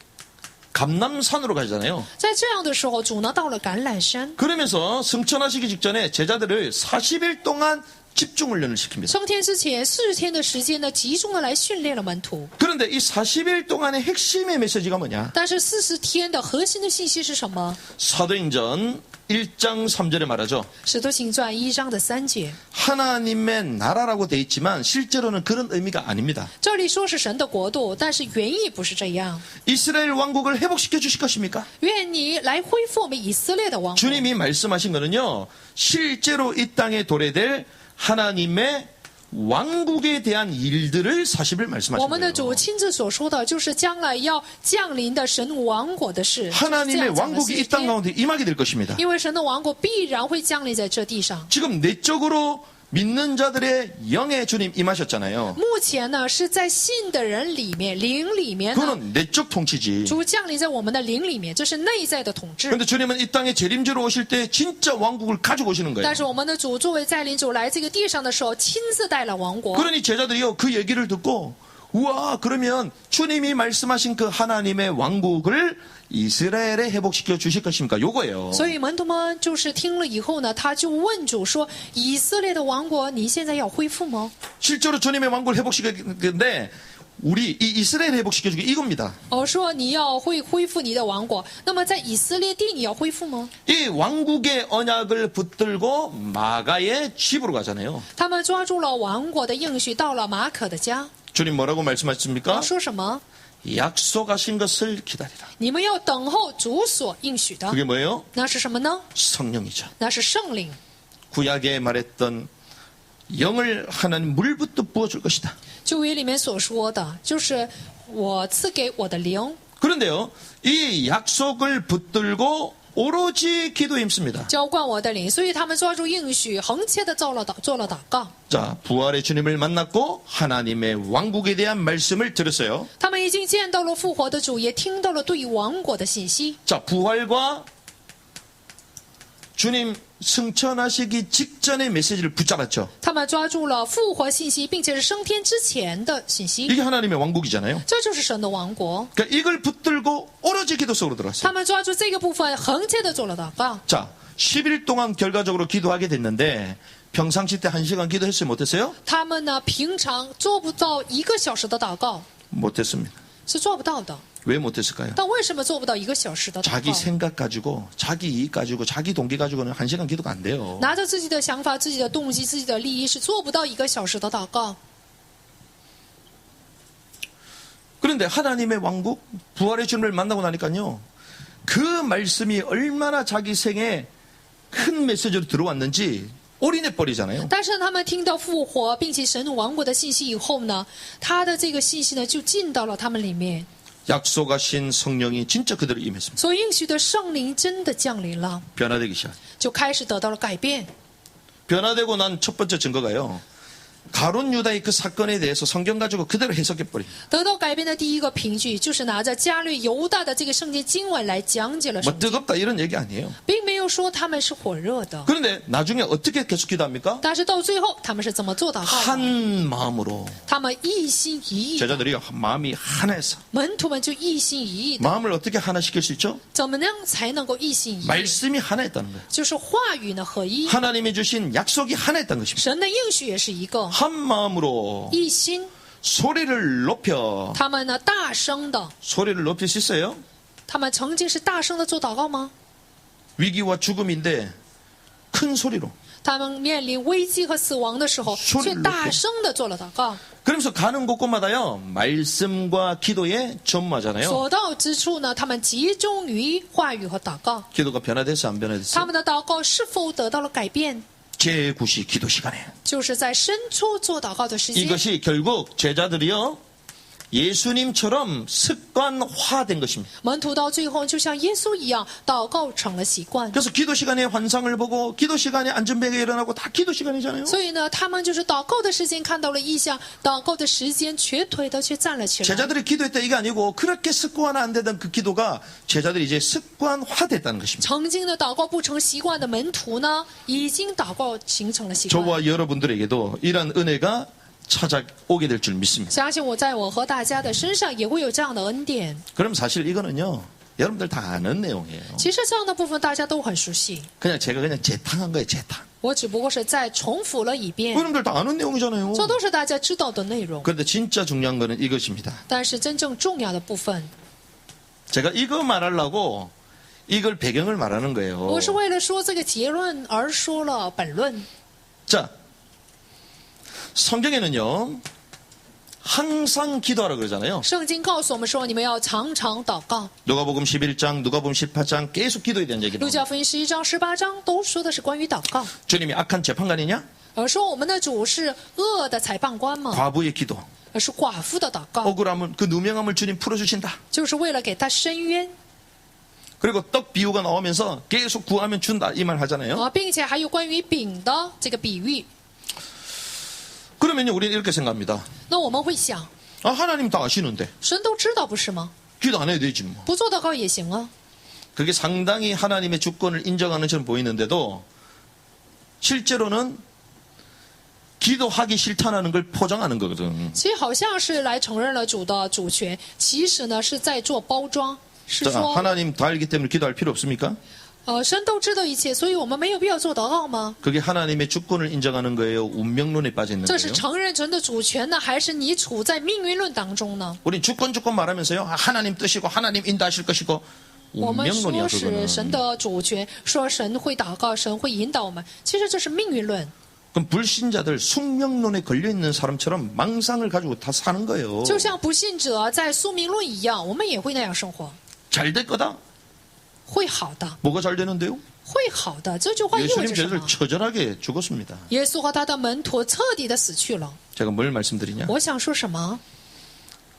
감람산으로 가잖아요. 在这样的时候，主呢到了橄榄山， 그러면서 승천하시기 직전에 제자들을 40일 동안 집중훈련을 시킵니다. 升天之前40天的时间呢，集中的来训练了门徒。 그런데 이 40일 동안의 핵심의 메시지가 뭐냐? 但是40天的核心的信息是什么？ 사도행전 1장 3절에 말하죠. 使徒行传1章的3节， 하나님의 나라라고 돼 있지만 실제로는 그런 의미가 아닙니다. 这里说是神的国度，但是原意不是这样。 이스라엘 왕국을 회복시켜 주실 것입니까? 愿你来恢复我们以色列的王国。 주님이 말씀하신 거는요. 실제로 이 땅에 도래될 하나님의 왕국에 대한 일들을 40일 我 말씀하신 们的 거예요. 主亲自所说的，就是将来要降临的神王国的事。就是这 하나님의 样讲的 왕국이 이 40 땅 天 가운데 임하게 될 것입니다. 因为神的王国必然会降临在这地上。 지금 내적으로 믿는 자들의 영의 주님 임하셨잖아요. 目前呢，是在信的人里面、灵里面呢， 그거는 내적 통치지. 主降临在我们的灵里面，这是内在的统治。 그런데 주님은 이 땅에 재림주로 오실 때 진짜 왕국을 가지고 오시는 거예요. 但是我们的主作为再临主来这个地上的时候，亲自带了王国。 그러니 제자들이요 그 얘기를 듣고 우와 그러면 주님이 말씀하신 그 하나님의 왕국을 이스라엘에 회복시켜 주실 것입니까? 요거예요. 所以门徒们就是听了以后呢，他就问主说：“以色列的王国，你现在要恢复吗？” 실제로 주님의 왕국을 회복시키는데 우리 이 이스라엘 회복시켜주기 이겁니다. 说你要恢复你的王国，那么在以色列地你要恢复吗？ 이 왕국의 언약을 붙들고 마가의 집으로 가잖아요. 他们抓住了王国的应许，到了马可的家， 주님 뭐라고 말씀하십니까? 说什么？ 약속하신 것을 기다리라. 你们要等候主所应许的。 그게 뭐예요? 那是什么呢？ 성령이죠. 那是圣灵。 구약에 말했던 영을 하나님 물부터 부어줄 것이다. 旧约里面所说的，就是我赐给我的灵， 그런데요, 이 약속을 붙들고 오로지 기도에 힘씁니다. 浇灌我的灵，所以他们抓住应许，恒切的做了祷告。 자, 부활의 주님을 만났고 하나님의 왕국에 대한 말씀을 들었어요. 他们已经见到了复活的主，也听到了对于王国的信息。 자, 부활과 주님 승천하시기 직전의 메시지를 붙잡았죠. 他们抓住了复活信息，并且是升天之前的信息， 이게 하나님의 왕국이잖아요. 这就是神的王国。 그러니까 이걸 붙들고 오로지 기도 속으로 들어갔어요. 他们抓住这个部分，恒切的做了祷告。 자, 10일 동안 결과적으로 기도하게 됐는데 평상시 때 1시간 기도했어요? 못했어요? 他们呢，平常做不到1个小时的祷告， 못했습니다. 是做不到的。 왜 못했을까요? 但为什么做不到1个小时的祷 자기 告？ 생각 가지고 자기 이익 가지고 자기 동기 가지고는 1시간 기도가 안 돼요. 拿着自己的想法、自己的动机、自己的利益，是做不到1个小时的祷告。 그런데 하나님의 왕국 부활의 주님을 만나고 나니까요. 그 말씀이 얼마나 자기 생에 큰 메시지로 들어왔는지 올인해 버리잖아요. 但是他们听到复活并且神王国的信息以后呢，他的这个信息呢就进到了他们里面， 약속하신 성령이 진짜 그대로 임했습니다. 所应许的圣灵真的降临了， 변화되기 시작. 就开始得到了改变。 변화되고 난 첫 번째 증거가요. 가룟 유다의 그 사건에 대해서 성경 가지고 그대로 해석해 버린. 得到改变的第一个凭据，就是拿着加略犹大的这个圣经经文来讲解了 뭐 圣经， 뜨겁다 이런 얘기 아니에요. 并没有说他们是火热的。 그런데 나중에 어떻게 계속 기도합니까? 但是到最后，他们是怎么做祷告 한 的？ 마음으로 他们一心一意的， 제자들이 마음이 하나해서 门徒们就一心一意的。 마음을 어떻게 하나시킬 수 있죠? 怎么样才能够一心一意？ 말씀이 하나였다는 거예요. 就是话语呢合一， 하나님이 주신 약속이 하나였다는 것입니다. 神的应许也是一个， 한 마음으로 一心。 소리를 높여 他们呢大声的， 소리를 높일 수 있어요? 他们曾经是大声的做祷告吗？ 위기와 죽음인데 큰 소리로 他们面临危机和死亡的时候， 소리를 却大声的做了祷告。 그러면서 가는 곳곳마다요 말씀과 기도에 전무하잖아요. 所到之处呢，他们集中于话语和祷告。 기도가 변화됐어 안 他 변화됐어? 们的祷告是否得到了改变？ 제9시 기도 시간에 就是在深处做祷告的时间。 이것이 결국 제자들이요 예수님처럼 습관화된 것입니다. 门徒到最后就像耶稣一样，祷告成了习惯。 그래서 기도 시간에 환상을 보고 기도 시간에 안전벨이 일어나고 다 기도 시간이잖아요. 所以呢，他们就是祷告的时间看到了异象，祷告的时间瘸腿的却站了起来。 제자들이 기도했다 이게 아니고 그렇게 습관 안 되던 그 기도가 제자들이 이제 습관화됐다는 것입니다. 曾经的祷告不成习惯的门徒呢，已经祷告形成了习惯。 저와 여러분들에게도 이런 은혜가 찾아오게 될 줄 믿습니다. 相信我在我和大家的身上也会有这样的恩典。 그럼 사실 이거는요, 여러분들 다 아는 내용이에요. 其实这样的部分大家都很熟悉， 그냥 제가 그냥 재탕한 거예요, 재탕. 我只不过是再重复了一遍， 여러분들 다 아는 내용이잖아요. 这都是大家知道的内容。 그런데 진짜 중요한 거는 이것입니다. 但是真正重要的部分， 제가 이거 말하려고 이걸 배경을 말하는 거예요. 我是为了说这个结论而说了本论。 자, 성경에는요, 항상 기도하라 그러잖아요. 圣经告诉我们说，你们要常常祷告。 누가복음 11장, 누가복음 18장 계속 기도에 대한 얘기를 路 합니다. 加福音11章、18章都说的是关于祷告， 주님이 악한 재판관이냐? 而说我们的主是恶的裁判官吗？ 과부의 기도. 而是寡妇的祷告， 억울함을, 그 누명함을 주님 풀어주신다. 就是为了给他伸冤 그리고 떡 비유가 나오면서 계속 구하면 준다 이 말 하잖아요. 啊，并且还有关于饼的这个比喻。 그러면요, 우리는 이렇게 생각합니다. 那我们会想， 아, 하나님 다 아시는데 神都知道不是吗？ 기도 안 해도 되지 뭐. 不做祷告也行啊。 그게 상당히 하나님의 주권을 인정하는 것처럼 보이는데도 실제로는 기도하기 싫다는 걸 포장하는 거거든. 其实好像是来承认了主的主权，其实呢是在做包装，是 자, 说 하나님 다 알기 때문에 기도할 필요 없습니까? 神都知道一切，所以我们没有必要做祷告吗？ 그게 하나님의 주권을 인정하는 거예요? 운명론에 빠져 있는 这是 거예요? 承认神的主权呢，还是你处在命运论当中呢？ 우린 주권 말하면서요. 아, 하나님 뜻이고 하나님 인도하실 것이고 我们 운명론이야 说是 그거는. 神的主权，说神会祷告，神会引导我们，其实这是命运论。 그럼 불신자들 숙명론에 걸려있는 사람처럼 망상을 가지고 다 사는 거예요. 就像不信者在宿命论一样，我们也会那样生活， 잘 될 거다? 会好的， 뭐가 잘 되는데요? 会好的。这句话意味 예수님 着什 제자들 么？ 처절하게 죽었습니다. 耶稣和他的门徒彻底的死去了。 제가 뭘 말씀드리냐? 我想说什么？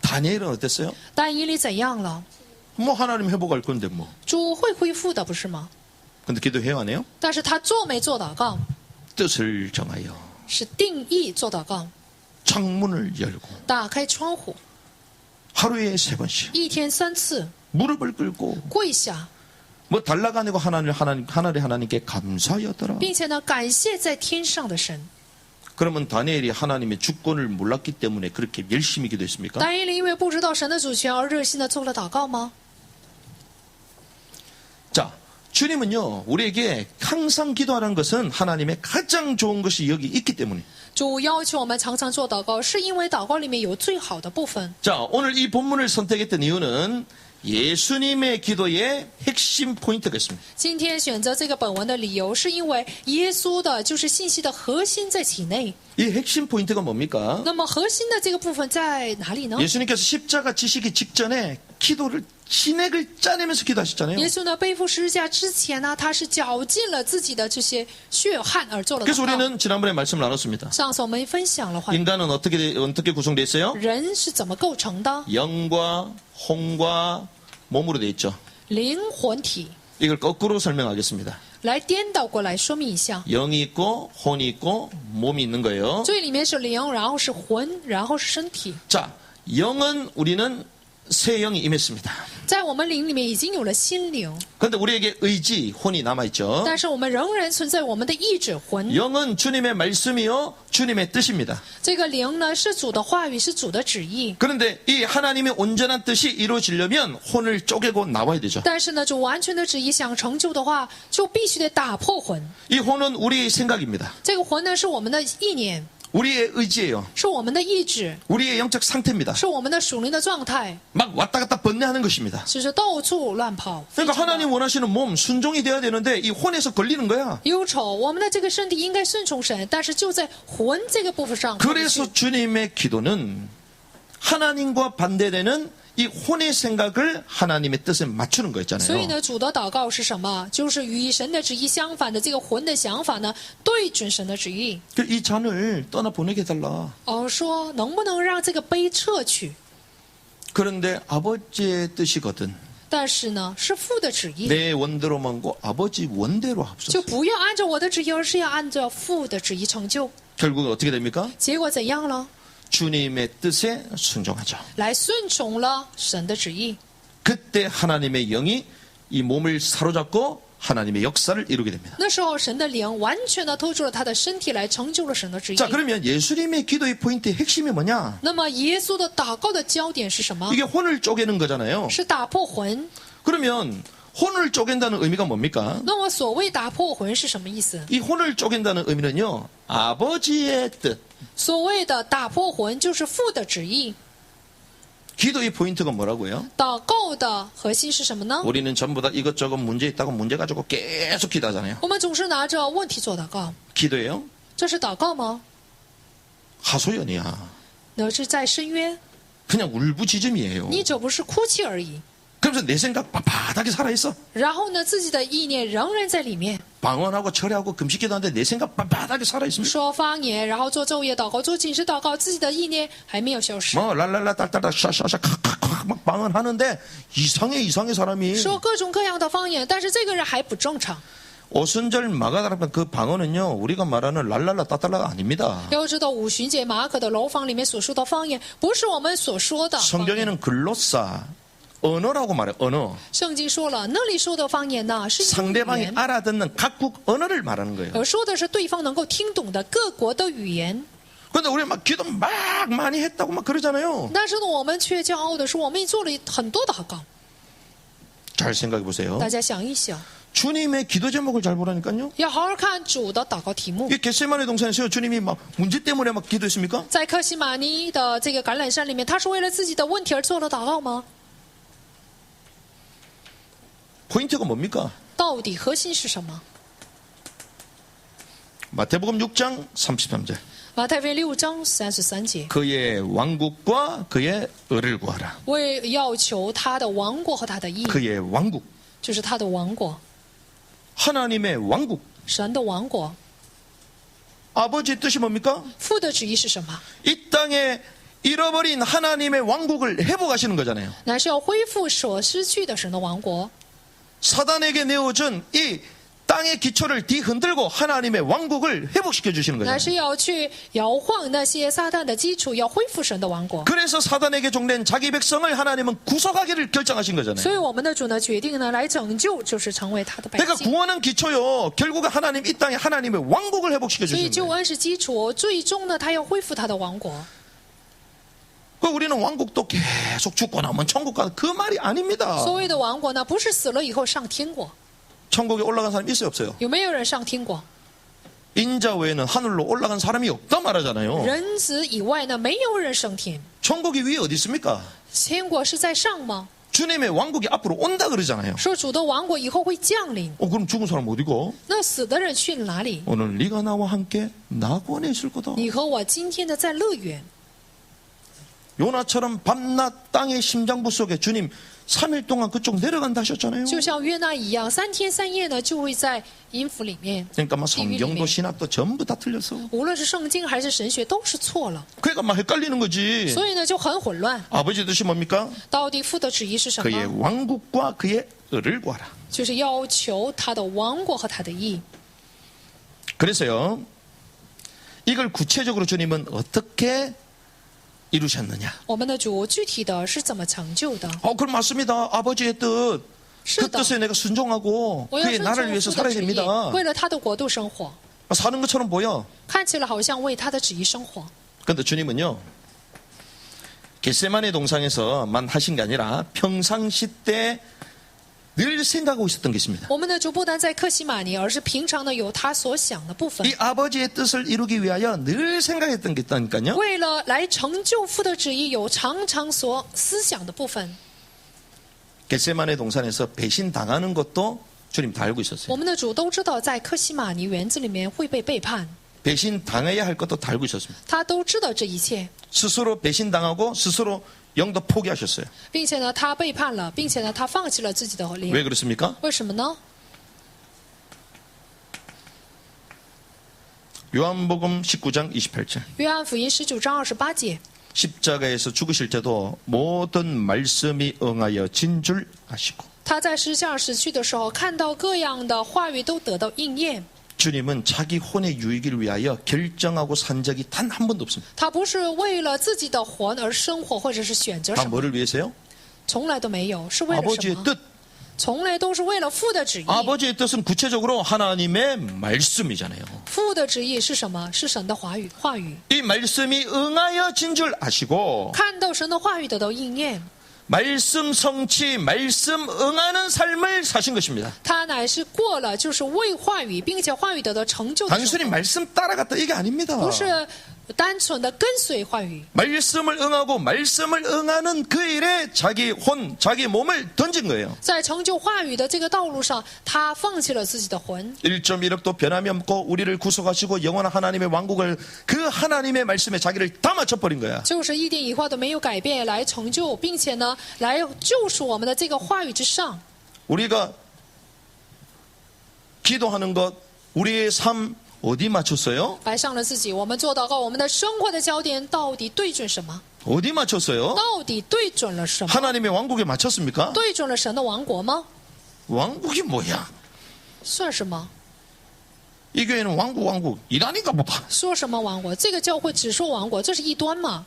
다니엘은 어땠어요? 但以理怎样了？ 뭐 하나님 회복할 건데 뭐. 主会恢复的，不是吗？ 근데 기도해요 안 해요? 但是他做没做祷告， 뜻을 정하여 是定义做祷告， 창문을 열고 打开窗户， 하루에 3번씩 一天3次 무릎을 꿇고 跪下， 뭐 달라가 아니고 하나님의 하나님께 감사하였더라. 并且呢感谢在天上的神。 그러면 다니엘이 하나님의 주권을 몰랐기 때문에 그렇게 열심히 기도했습니까? 但以理因为不知道神的主权而热心的做了祷告吗？ 자, 주님은요, 우리에게 항상 기도하는 것은 하나님의 가장 좋은 것이 여기 있기 때문에. 主要求我们常常做祷告，是因为祷告里面有最好的部分。 자, 오늘 이 본문을 선택했던 이유는 예수님의 기도의 핵심 포인트가 있습니다. 今天选择这个本文的理由，是因为耶稣的就是信息的核心在其内。 이 핵심 포인트가 뭡니까? 那么核心的这个部分在哪里呢？ 예수님께서 십자가 지시기 직전에 기도를 진액을 짜내면서 기도하셨잖아요. 耶稣呢背负十字架之前呢，他是绞尽了自己的这些血汗而做了 그래서 祷告。 우리는 지난번에 말씀을 나눴습니다. 上次我们分享了话， 인간은 어떻게 구성되어 있어요? 人是怎么构成的？ 영과 혼과 몸으로 되어 있죠. 灵魂体。 이걸 거꾸로 설명하겠습니다. 来颠倒过来说明一下， 영이 있고 혼이 있고 몸이 있는 거예요. 最里面是灵，然后是魂，然后是身体。 자, 영은 우리는 새 영이 임했습니다. 在我们灵里面已经有了心灵， 그런데 우리에게 의지, 혼이 남아있죠. 但是我们仍然存在我们的意志魂。 영은 주님의 말씀이요 주님의 뜻입니다. 这个灵呢是主的话语，是主的旨意。 그런데 이 하나님의 온전한 뜻이 이루어지려면 혼을 쪼개고 나와야 되죠. 但是呢，主完全的旨意想成就的话，就必须得打破魂。 이 혼은 우리의 생각입니다. 这个魂呢是我们的意念， 우리의 의지예요. 是我们的意志， 우리의 영적 상태입니다. 是我们的属灵的状态， 막 왔다 갔다 번뇌하는 것입니다. 就是到处乱跑。 그러니까 하나님 원하시는 몸 순종이 돼야 되는데 이 혼에서 걸리는 거야. 忧愁，我们的这个身体应该顺从神，但是就在魂这个部分上。 그래서 주님의 기도는 하나님과 반대되는 이 혼의 생각을 하나님의 뜻에 맞추는 所以 거였잖아요. 呢，主的祷告是什么？就是与神的旨意相反的这个魂的想法呢，对准神的旨意。 이 잔을 떠나 보내게 해달라. 说能不能让这个杯撤去？ 그런데 아버지의 뜻이거든. 但是呢，是父的旨意， 내 원대로 만고 아버지 원대로 就 합소서. 不要按照我的旨意，而是要按照父的旨意成就。 결국은 어떻게 됩니까? 结果怎样了？ 주님의 뜻에 순종하죠. 来顺从了神的旨意， 그때 하나님의 영이 이 몸을 사로잡고 하나님의 역사를 이루게 됩니다. 那时候神的灵完全的透出了他的身体来成就了神的旨意。 자, 그러면 예수님의 기도의 포인트의 핵심이 뭐냐? 那么耶稣的祷告的焦点是什么？ 이게 혼을 쪼개는 거잖아요. 是打破魂。 그러면 혼을 쪼갠다는 의미가 뭡니까? 那么所谓打破魂是什么意思？ 이 혼을 쪼갠다는 의미는요, 아버지의 뜻. 所谓的打破魂就是父的旨意。 기도의 포인트가 뭐라고요? 祷告的核心是什么呢？ 우리는 전부 다 이것저것 문제 있다고 문제 가지고 계속 기도하잖아요. 我们总是拿着问题做祷告， 기도예요? 这是祷告吗？ 하소연이야. 那是在深渊， 그냥 울부짖음이에요. 你只不是哭泣而已。 그러면서 내 생각 바닥에 살아있어. 然后呢，自己的意念仍然在里面， 방언하고 철회하고 금식기도하는데 내 생각 바닥에 살아있습니다. 说方言，然后做昼夜祷告，做禁食祷告，自己的意念还没有消失， 뭐 랄랄라 딸딸라 샤샤샤 칵칵칵 막 방언하는데 이상해 사람이. 说各种各样的方言，但是这个人还不正常。 오순절 마가다라 그 방언은요 우리가 말하는 랄랄라 따딸라가 아닙니다. 要知道五旬节马可的楼房里面所说的方言，不是我们所说的方言。 성경에는 글로사 언어라고 말해. 언어. 圣经说了，那里说的方言呢是语 상대방이 言， 알아듣는 각국 언어를 말하는 거예요. 而说的是对方能够听懂的各国的语言。 그런데 우리 막 기도 막 많이 했다고 막 그러잖아요. 但是呢，我们却骄傲的说，我们做了很多祷告。 잘 생각해 보세요. 大家想一想， 주님의 기도 제목을 잘 보라니까요. 要好好看主的祷告题目。 이 겟세마네 동산에서요 주님이 막 문제 때문에 막 기도했습니까? 在克西马尼的这个橄榄山里面，他是为了自己的问题而做了祷告吗？ 포인트가 뭡니까? 到底核心是什么？ 마태복음 6장 33절. 马太福音6章33节， 그의 왕국과 그의 을을 구하라. 为要求他的王国和他的义， 그의 왕국. 就是他的王国， 하나님의 왕국. 神的王国。 아버지의 뜻이 뭡니까? 父的旨意是什么？ 이 땅에 잃어버린 하나님의 왕국을 회복하시는 거잖아요. 乃是要恢复所失去的神的王国。 사단에게 내어준 이 땅의 기초를 뒤흔들고 하나님의 왕국을 회복시켜 주시는 乃 거잖아요. 是要去摇晃那些撒旦的基础，要恢复神的王国。 그래서 사단에게 종된 자기 백성을 하나님은 구속하기를 결정하신 所 거잖아요. 以我们的主呢决定呢来拯救，就是成为他的百 그러니까 姓。 구원은 기초요. 결국은 하나님 이 땅에 하나님의 왕국을 회복시켜 所以 주시는 救 거예요. 恩是基础，最终呢他要恢复他的王国。 그 우리는 왕국도 계속 죽고 나면 천국 가는 그 말이 아닙니다. 所谓的王国呢，不是死了以后上天国， 천국에 올라간 사람 있어요, 없어요? 有没有人上天国？ 인자 외에는 하늘로 올라간 사람이 없다 말하잖아요. 人子以外呢，没有人升天。 천국이 위에 어디 있습니까? 天国是在上吗？ 주님의 왕국이 앞으로 온다 그러잖아요. 说主的王国以后会降临， 그럼 죽은 사람 어디고? 那死的人去了哪里？ 오늘 네가 나와 함께 낙원에 있을 거다. 你和我今天的在乐园， 요나처럼 밤낮 땅의 심장부 속에 주님 3일 동안 그쪽 내려간다 하셨잖아요. 就像约拿一样，3天3夜呢就会在阴府里面。 그러니까 막 地狱里 성경도 面， 신학도 전부 다 틀렸어. 无论是圣经还是神学都是错了， 그러니까 막 헷갈리는 거지. 所以呢就很混乱。 아버지 뜻이 뭡니까? 到底父的旨意是什 그의 么？ 왕국과 그의 을을 구하라. 就是要求他的王国和他的义。 그래서요. 이걸 구체적으로 주님은 어떻게 이루셨느냐? 我们的主具体的是怎么成就的？ 그럼 맞습니다. 아버지의 뜻. 그 是的， 뜻에 내가 순종하고 我要 그의 顺 나를 从 위해서 父的 살아야 旨意， 됩니다. 为了他的国度生活， 사는 것처럼 보여. 看起来好像为他的旨意生活。 그런데 주님은요. 겟세마네 동상에서만 하신 게 아니라 평상시 때 늘 생각하고 있었던 게 있습니다. 我们的主不单在克西马尼，而是平常呢有他所想的部分 이 。 아버지의 뜻을 이루기 위하여 늘 생각했던 게 있다니까요. 为了来成就父的旨意，有常常所思想的部分。 겟세마네 동산에서 배신 당하는 것도 주님 다 알고 있었어요. 我们的主都知道，在克西马尼园子里面会被背叛， 배신 당해야 할 것도 다 알고 있었습니다. 他都知道这一切， 스스로 배신 당하고 스스로 영도 포기하셨어요. 并且呢，他背叛了，并且呢，他放弃了自己的 왜 灵。 그렇습니까? 为什么呢？ 요한복음 19장 28절. 约翰福音19章28节， 십자가에서 죽으실 때도 모든 말씀이 응하여 진 줄 아시고 他在十架死去的时候，看到各样的话语都得到应验。 주님은 자기 혼의 유익을 위하여 결정하고 산 적이 단 한 번도 없습니다. 他不是为了自己的魂而生活，或者是选择 다 什么， 뭐를 위해서요? 从来都没有，是为了什 아버지의 么？ 뜻. 从来都是为了父的旨意。 아버지의 뜻은 구체적으로 하나님의 말씀이잖아요. 父的旨意是什么？是神的话语。 이 말씀이 응하여 진 줄 아시고 看到神的话语得到应验， 말씀 성취, 말씀 응하는 삶을 사신 것입니다. 他乃是过了就是为话语，并且话语得到成就的生 단순히 活， 말씀 따라갔다 이게 아닙니다. 不是单纯的跟随话语。 말씀을 응하고 말씀을 응하는 그 일에 자기 혼, 자기 몸을 던진 거예요. 在成就话语的这个道路上，他放弃了自己的魂， 1.1억도 변함이 없고 우리를 구속하시고 영원한 하나님의 왕국을 그 하나님의 말씀에 자기를 다 맞춰버린 거야. 就是一点一画都没有改变来成就，并且呢，来救赎我们的这个话语之上。 우리가 기도하는 것, 우리의 삶 어디 맞췄어요? 摆上了自己，我们做祷告，我们的生活的焦点到底对准什么？ 어디 맞췄어요? 到底对准了什么？ 하나님의 왕국에 맞췄습니까? 对准了神的王国吗？ 왕국이 뭐야? 算什么？ 이 교회는 왕국이라니까 보다. 说什么王国？这个教会只说王国，这是异端吗？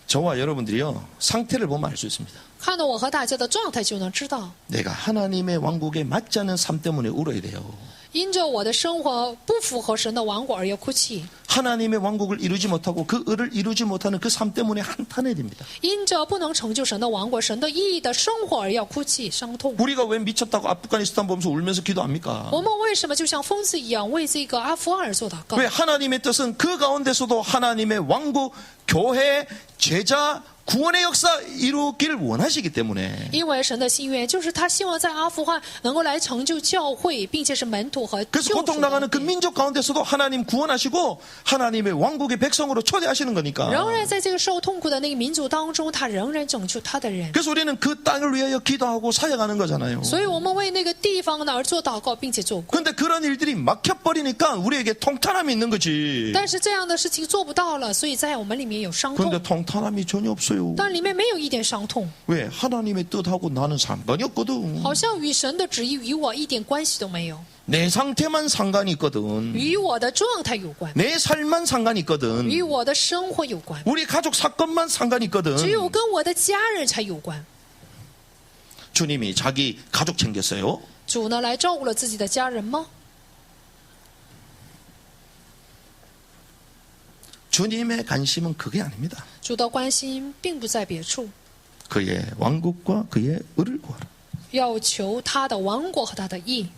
저와 여러분들이요, 상태를 보면 알 수 있습니다. 看到我和大家的状态就能知道， 내가 하나님의 왕국에 맞지 않은 삶 때문에 울어야 돼요. 因着我的生活不符合神的王国而要哭泣， 하나님의 왕국을 이루지 못하고 그 을을 이루지 못하는 그 삶 때문에 한탄해야 됩니다. 因着不能成就神的王国、神的意义的生活而要哭泣、伤痛。 우리가 왜 미쳤다고 아프가니스탄 보면서 울면서 기도합니까? 我们为什么就像疯子一样为这个阿富汗而做祷告？ 왜 하나님의 뜻은 그 가운데서도 하나님의 왕국, 교회, 제자, 구원의 역사 이루길 원하시기 때문에 因为神的心愿就是他希望在阿富汗能够来成就教会，并且是门徒和 그래서 救赎 고통당하는 그 的。 민족 가운데서도 하나님 구원하시고 하나님의 왕국의 백성으로 초대하시는 거니까 仍然在这个受痛苦的那个民族当中，他仍然拯救他的人。 그래서 우리는 그 땅을 위하여 기도하고 사역하는 거잖아요. 所以我们为那个地方呢而做祷告，并且做工。 근데 그런 일들이 막혀버리니까 우리에게 통탄함이 있는 거지. 但是这样的事情做不到了，所以在我们里面有伤痛， 근데 통탄함이 전혀 없어요. 但里面没有一点伤痛， 왜? 하나님의 뜻하고 나는 상관이 없거든. 好像与神的旨意与我一点关系都没有， 내 상태만 상관이 있거든. 与我的状态有关， 내 삶만 상관이 있거든. 与我的生活有关， 우리 가족 사건만 상관이 있거든. 只有跟我的家人才有关。 주님이 자기 가족 챙겼어요. 主呢来照顾了自己的家人吗？ 주님의 관심은 그게 아닙니다. 主的关心并不在别处， 그의 왕국과 그의 을을 구하라. 要求他的王国和他的义。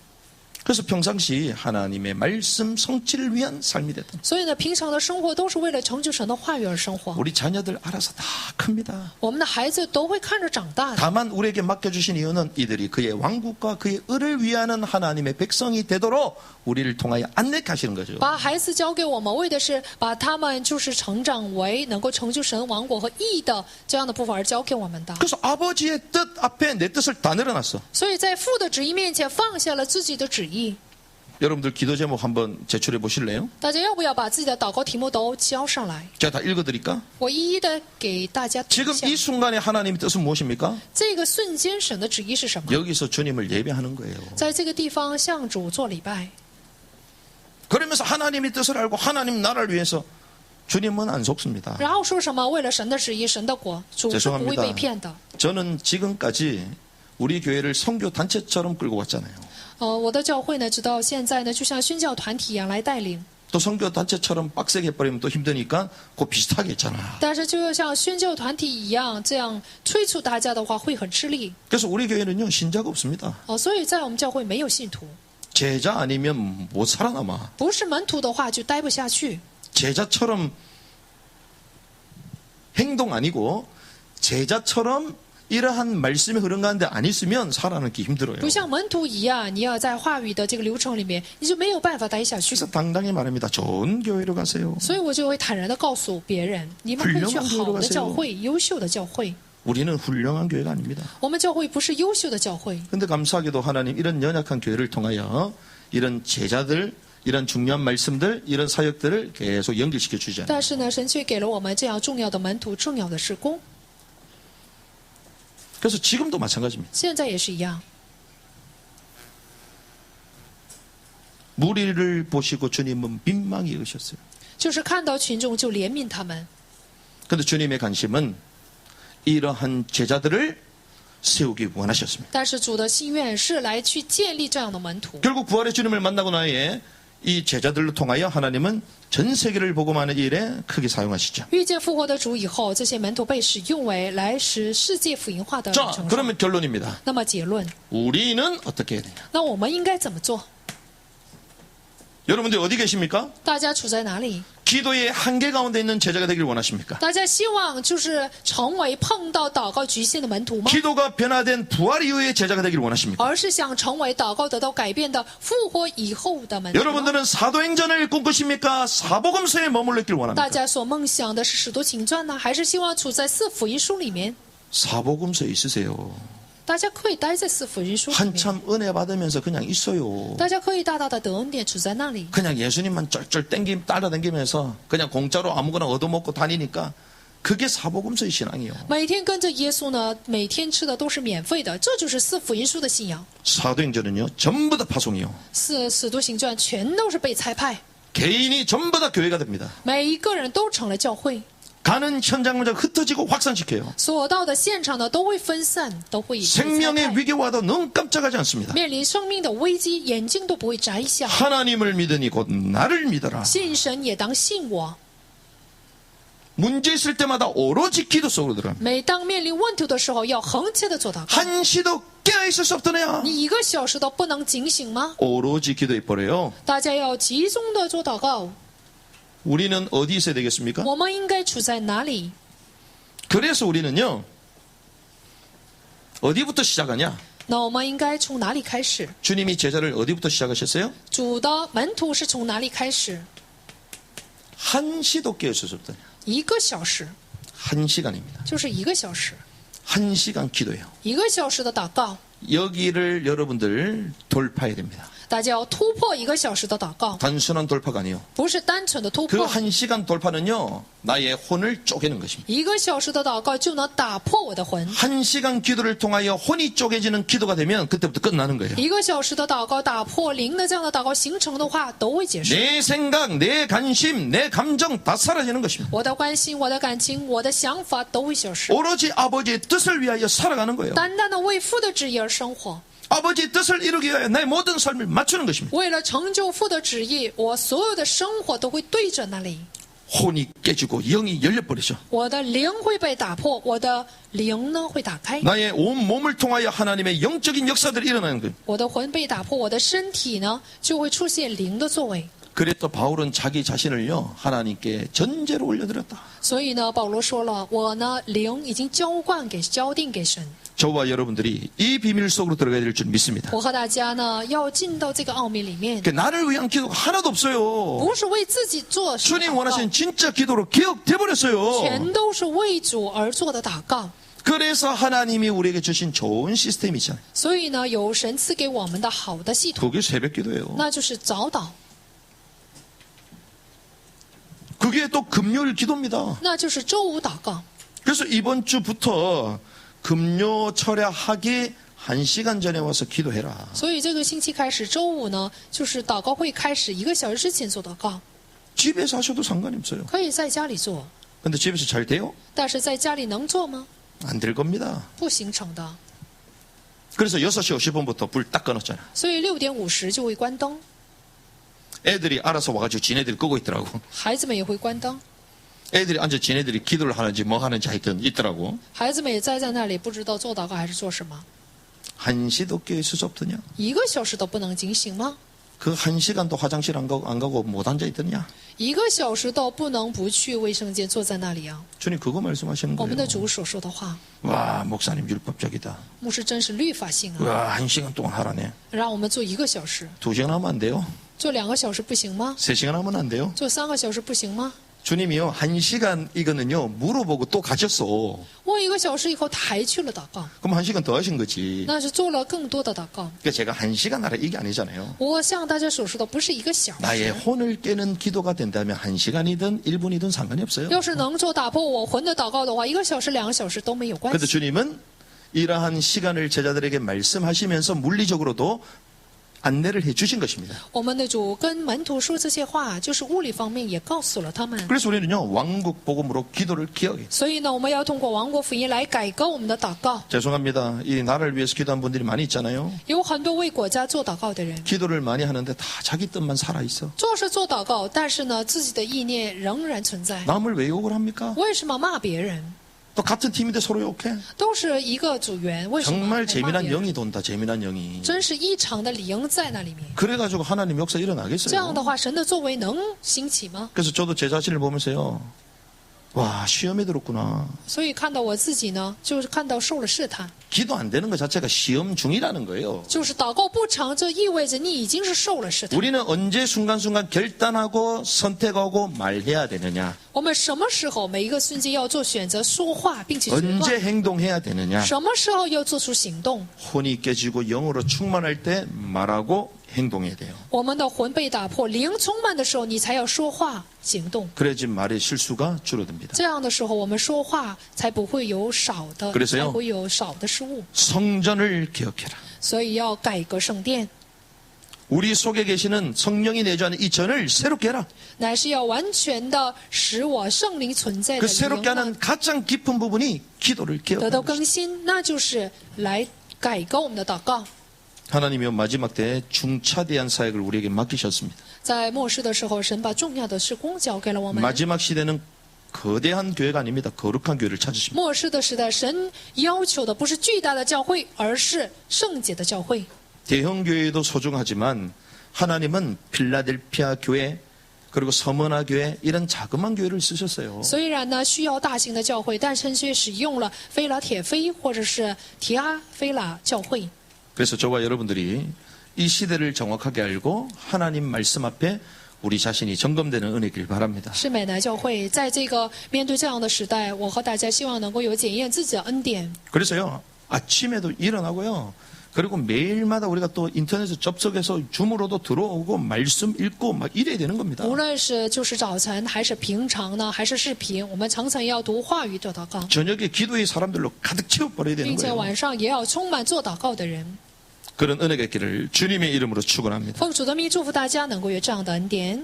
그래서 평상시 하나님의 말씀 성취를 위한 삶이 됐다. 所以呢，平常的生活都是为了成就神的话语而生活。 우리 자녀들 알아서 다 큽니다. 我们的孩子都会看着长大的。 다만 우리에게 맡겨주신 이유는 이들이 그의 왕국과 그의 을을 위하는 하나님의 백성이 되도록 우리를 통하여 안내하시는 거죠. 把孩子交给我们，为的是把他们就是成长为能够成就神王国和义的这样的部分而交给我们的。 그래서 아버지의 뜻 앞에 내 뜻을 다 내려놨어. 所以在父的旨意面前放下了自己的旨意。 여러분들 기도 제목 한번 제출해 보실래요? 大家要不要把自己的祷告题目都交上来？ 제가 다 읽어드릴까? 我一一的给大家读 지금 一下 이 순간에 하나님의 뜻은 무엇입니까? 这个瞬间神的旨意是什么？ 여기서 주님을 예배하는 거예요. 在这个地方向主做礼拜， 그러면서 하나님의 뜻을 알고 하나님 나라를 위해서 주님은 안 속습니다. 然后说什么为了神的旨意、神的国，主是不会被骗的。 저는 지금까지 우리 교회를 선교 단체처럼 끌고 왔잖아요. 我的教会呢，直到现在呢，就像宣教团体一样来带领。 또 선교 단체처럼 빡세게 해버리면 또 힘드니까 그 비슷하게 했잖아. 但是就像宣教团体一样，这样催促大家的话会很吃力。 그래서 우리 교회는요 신자가 없습니다. 所以在我们教会没有信徒， 제자 아니면 못 살아남아. 不是门徒的话就待不下去。 제자처럼 행동 아니고 제자처럼 이러한 말씀이 흐른 가운데 안 있으면 살아남기 힘들어요. 不像门徒一样，你要在话语的这个流程里面，你就没有办法待下去。 그래서 당당히 말합니다. 좋은 교회로 가세요. 所以我就会坦然的告诉别人，你们可以去好的教会、优秀的教会。 우리는 훌륭한 교회가 아닙니다. 我们教会不是优秀的教会， 근데 감사하게도 하나님 이런 연약한 교회를 통하여 이런 제자들, 이런 중요한 말씀들, 이런 사역들을 계속 연결시켜 주잖아요. 但是呢，神却给了我们这样重要的门徒、重要的事工。 그래서 지금도 마찬가지입니다. 现在也是一样， 무리를 보시고 주님은 민망히 여기셨어요. 就是看到群众就怜悯他们。 그런데 주님의 관심은 이러한 제자들을 세우기 원하셨습니다. 但是主的心愿是来去建立这样的门徒。 결국 부활의 주님을 만나고 나에 이 제자들로 통하여 하나님은 전 세계를 복음하는 일에 크게 사용하시죠. 遇见复活的主以后，这些门徒被使用为来使世界福音化的 자, 成 그러면 결론입니다. 那么结论， 우리는 어떻게 해야 되냐? 那我们应该怎么做？ 여러분들 어디 계십니까? 大家处在哪里？ 기도의 한계 가운데 있는 제자가 되길 원하십니까? 大家希望就是成为碰到祷告局限的门徒吗？ 기도가 변화된 부활 이후의 제자가 되길 원하십니까? 而是想成为祷告得到改变的复活以后的门徒吗？ 여러분들은 사도행전을 꿈꾸십니까? 사복음서에 머물러 있길 大 원합니까? 家所梦想的是使徒行传呢，还是希望处在四福音书里面？ 사복음서에 있으세요. 大家可以待在四福音书里面， 한참 은혜 받으면서 그냥 있어요. 大家可以大大的得恩典处在那里。 그냥 예수님만 쩔쩔 따라다니면서 그냥 공짜로 아무거나 얻어먹고 다니니까 그게 사복음서의 신앙이에요. 每天跟着耶稣呢，每天吃的都是免费的，这就是四福音书的信仰。 사도행전은요 전부 다 파송이요. 使徒行传全都是被差派， 개인이 전부 다 교회가 됩니다. 每一个人都成了教会， 가는 현장마저 흩어지고 확산시켜요. 所到的现场呢都会分散，都会被差 생명의 派。 위기가 와도 너무 깜짝하지 않습니다. 面临生命的危机，眼睛都不会摘下。 하나님을 믿으니 곧 나를 믿어라. 信神也当信我。 문제 있을 때마다 오로지 기도 속으로 들어갑니다. 每当面临问题的时候，要恒切的做祷告。 한시도 깨어있을 수 없더냐. 你1个小时都不能警醒吗？ 오로지 기도해 버려요. 大家要集中的做祷告。 우리는 어디 있어야 되겠습니까? 我们应该处在哪里？ 그래서 우리는요 어디부터 시작하냐? 那我们应该从哪里开始？ 주님이 제자를 어디부터 시작하셨어요? 主的门徒是从哪里开始？ 한시도 깨어있을 수 없더냐. 1个小时， 1시간입니다. 就是1个小时， 1시간 기도해요. 1个小时的祷告。 여기를 여러분들 돌파해야 됩니다. 大家要突破1个小时的祷告， 단순한 돌파가 아니에요. 不是单纯的突 그 破。 1시간 돌파는요 나의 혼을 쪼개는 것입니다. 1个小时的祷告就能打破我的魂。 1시간 기도를 통하여 혼이 쪼개지는 기도가 되면 그때부터 끝나는 거예요. 1个小时的祷告打破灵的这样的祷告形成的话，都会结束。 내 생각, 내 관심, 내 감정 다 사라지는 것입니다. 我的关心、我的感情、我的想法都会消失， 오로지 아버지의 뜻을 위하여 살아가는 거예요. 单单的为父的旨意而生活。 아버지의 뜻을 이루기 위하여 나의 모든 삶을 맞추는 것입니다. 为了成就父的旨意，我所有的生活都会对着那里。 혼이 깨지고 영이 열려버리죠. 我的灵会被打破，我的灵呢会打开， 나의 온 몸을 통하여 하나님의 영적인 역사들이 일어나는 거예요. 我的魂被打破，我的身体呢就会出现灵的作为。 그래서 바울은 자기 자신을요 하나님께 전제로 올려드렸다. 所以呢，保罗说了，我呢灵已经交定给神。 저와 여러분들이 이 비밀 속으로 들어가야 될 줄 믿습니다. 我和大家呢要进到这个奥秘里面， 그러니까 나를 위한 기도가 하나도 없어요. 不是为自己做什么 주님 祷告， 원하시는 진짜 기도로 기억돼 버렸어요. 全都是为主而做的祷告。 그래서 하나님이 우리에게 주신 좋은 시스템이 있잖아요. 所以呢，有神赐给我们的好的系统， 그게 새벽 기도예요. 那就是早祷， 그게 또 금요일 기도입니다. 那就是周五祷告。 그래서 이번 주부터 금요 철야하기 1시간 전에 와서 기도해라. 所以这个星期开始，周五呢，就是祷告会开始1个小时之前做祷告， 집에서 하셔도 상관이 없어요. 可以在家里做， 근데 집에서 잘 돼요? 但是在家里能做吗？ 안 될 겁니다. 不形成的。 그래서 6시 50분부터 불 딱 꺼놨잖아. 所以6点50就会关灯， 애들이 알아서 와가지고 지네들이 끄고 있더라고. 孩子们也会关灯， 애들이 앉아 지네들이 기도를 하는지 뭐 하는지 하여튼 있더라고. 孩子们也栽在那里，不知道做祷告还是做什么。 1시도 깨있을 수 없더냐? 1个小时都不能警醒吗？ 그 1시간도 화장실 안 가고 못 앉아 있더냐? 1个小时都不能不去卫生间坐在那里啊！ 주님 그거 말씀하시는 我们的 거예요. 主所说的话， 와 목사님 율법적이다. 牧师真是律法性啊！ 와 1시간 동안 하라네. 让我们做1个小时， 2시간 하면 안 돼요? 做2个小时不行吗？ 3시간 하면 안 돼요? 做3个小时不行吗？ 주님이요, 1시간 이거는요, 물어보고 또 가셨어. 问1个小时以后，他还去了祷告， 그럼 1시간 더 하신 거지. 那是做了更多的祷告。 그러니까 제가 1시간 하라 이게 아니잖아요. 我向大家所说的不是1个小 나의 时， 혼을 깨는 기도가 된다면 1시간이든 1분이든 상관이 없어요. 要是能做打破我魂的祷告的话1个小时、2个小时都没有关 그런데 系。 주님은 이러한 시간을 제자들에게 말씀하시면서 물리적으로도 안내를 해주신 것입니다. 我们的主跟门徒说这些话，就是物理方面也告诉了他们。 그래서 우리는요, 왕국 복음으로 기도를 기억해요. 所以呢，我们要通过王国福音来改革我们的祷告。 죄송합니다. 이 나라를 위해서 기도한 분들이 많이 있잖아요. 有很多为国家做祷告的人， 기도를 많이 하는데 다 자기 뜻만 살아있어. 做是做祷告，但是呢，自己的意念仍然存在。 남을 왜 욕을 합니까? 为什么骂别人？ 또 같은 팀인데 서로 욕해? 都是一个组员，为什么 정말 还骂 재미난 别人？ 영이 돈다. 재미난 영이. 真是异常的灵在那里面。 그래가지고 하나님 역사 这样 일어나겠어요. 的话，神的作为能兴起吗？ 그래서 저도 제 자신을 보면서요. 와, 시험에 들었구나. 所以看到我自己呢，就是看到受了试探， 기도 안 되는 것 자체가 시험 중이라는 거예요. 就是祷告不成，这意味着你已经是受了试探。 우리는 언제 순간순간 결단하고 선택하고 말해야 되느냐? 我们什么时候每一个瞬间要做选择、说话，并且决 언제 断？ 행동해야 되느냐? 什么时候要做出行动？ 혼이 깨지고 영으로 충만할 때 말하고 행동해야 돼요. 我们的魂被打破，灵充满的时候，你才要说话、行动。 그래야지 말의 실수가 줄어듭니다. 这样的时候，我们说话才不会有少的， 그래서요 才会有少的失误。 성전을 기억해라. 所以要改革圣殿， 우리 속에 계시는 성령이 내주하는 이 전을 새롭게 해라. 乃是要完全的使我圣灵存在 그 的 새롭게 灵呢 하는 가장 깊은 부분이 기도를 得到 기억하는 것입니다. 更新，那就是来改革我们的祷告。 하나님이 마지막 때에 중차대한 사역을 우리에게 맡기셨습니다. 在末世的时候，神把重要的事工交给了我们。 마지막 시대는 거대한 교회가 아닙니다. 거룩한 교회를 찾으십니다. 末世的时代，神要求的不是巨大的教会，而是圣洁的教会。 대형 교회도 소중하지만 하나님은 필라델피아 교회 그리고 서머나 교회 이런 자그마한 교회를 쓰셨어요. 虽然呢需要大型的教会，但神却使用了菲拉铁菲或者是提阿菲拉教会。 그래서 저와 여러분들이 이 시대를 정확하게 알고 하나님 말씀 앞에 우리 자신이 점검되는 은혜길 바랍니다. 是美乃教会在这个面对这样的时代，我和大家希望能够有检验自己的恩典。 그래서요, 아침에도 일어나고요. 그리고 매일마다 우리가 또 인터넷에 접속해서 줌으로도 들어오고 말씀 읽고 막 이래야 되는 겁니다. 无论是就是早晨，还是平常呢，还是视频，我们常常要读话语做祷告， 저녁에 기도의 사람들로 가득 채워버려야 되는 并且 거예요. 晚上也要充满做祷告的人。 그런 은혜가 있기를 주님의 이름으로 축원합니다. 奉主的名祝福大家能够有这样的恩典。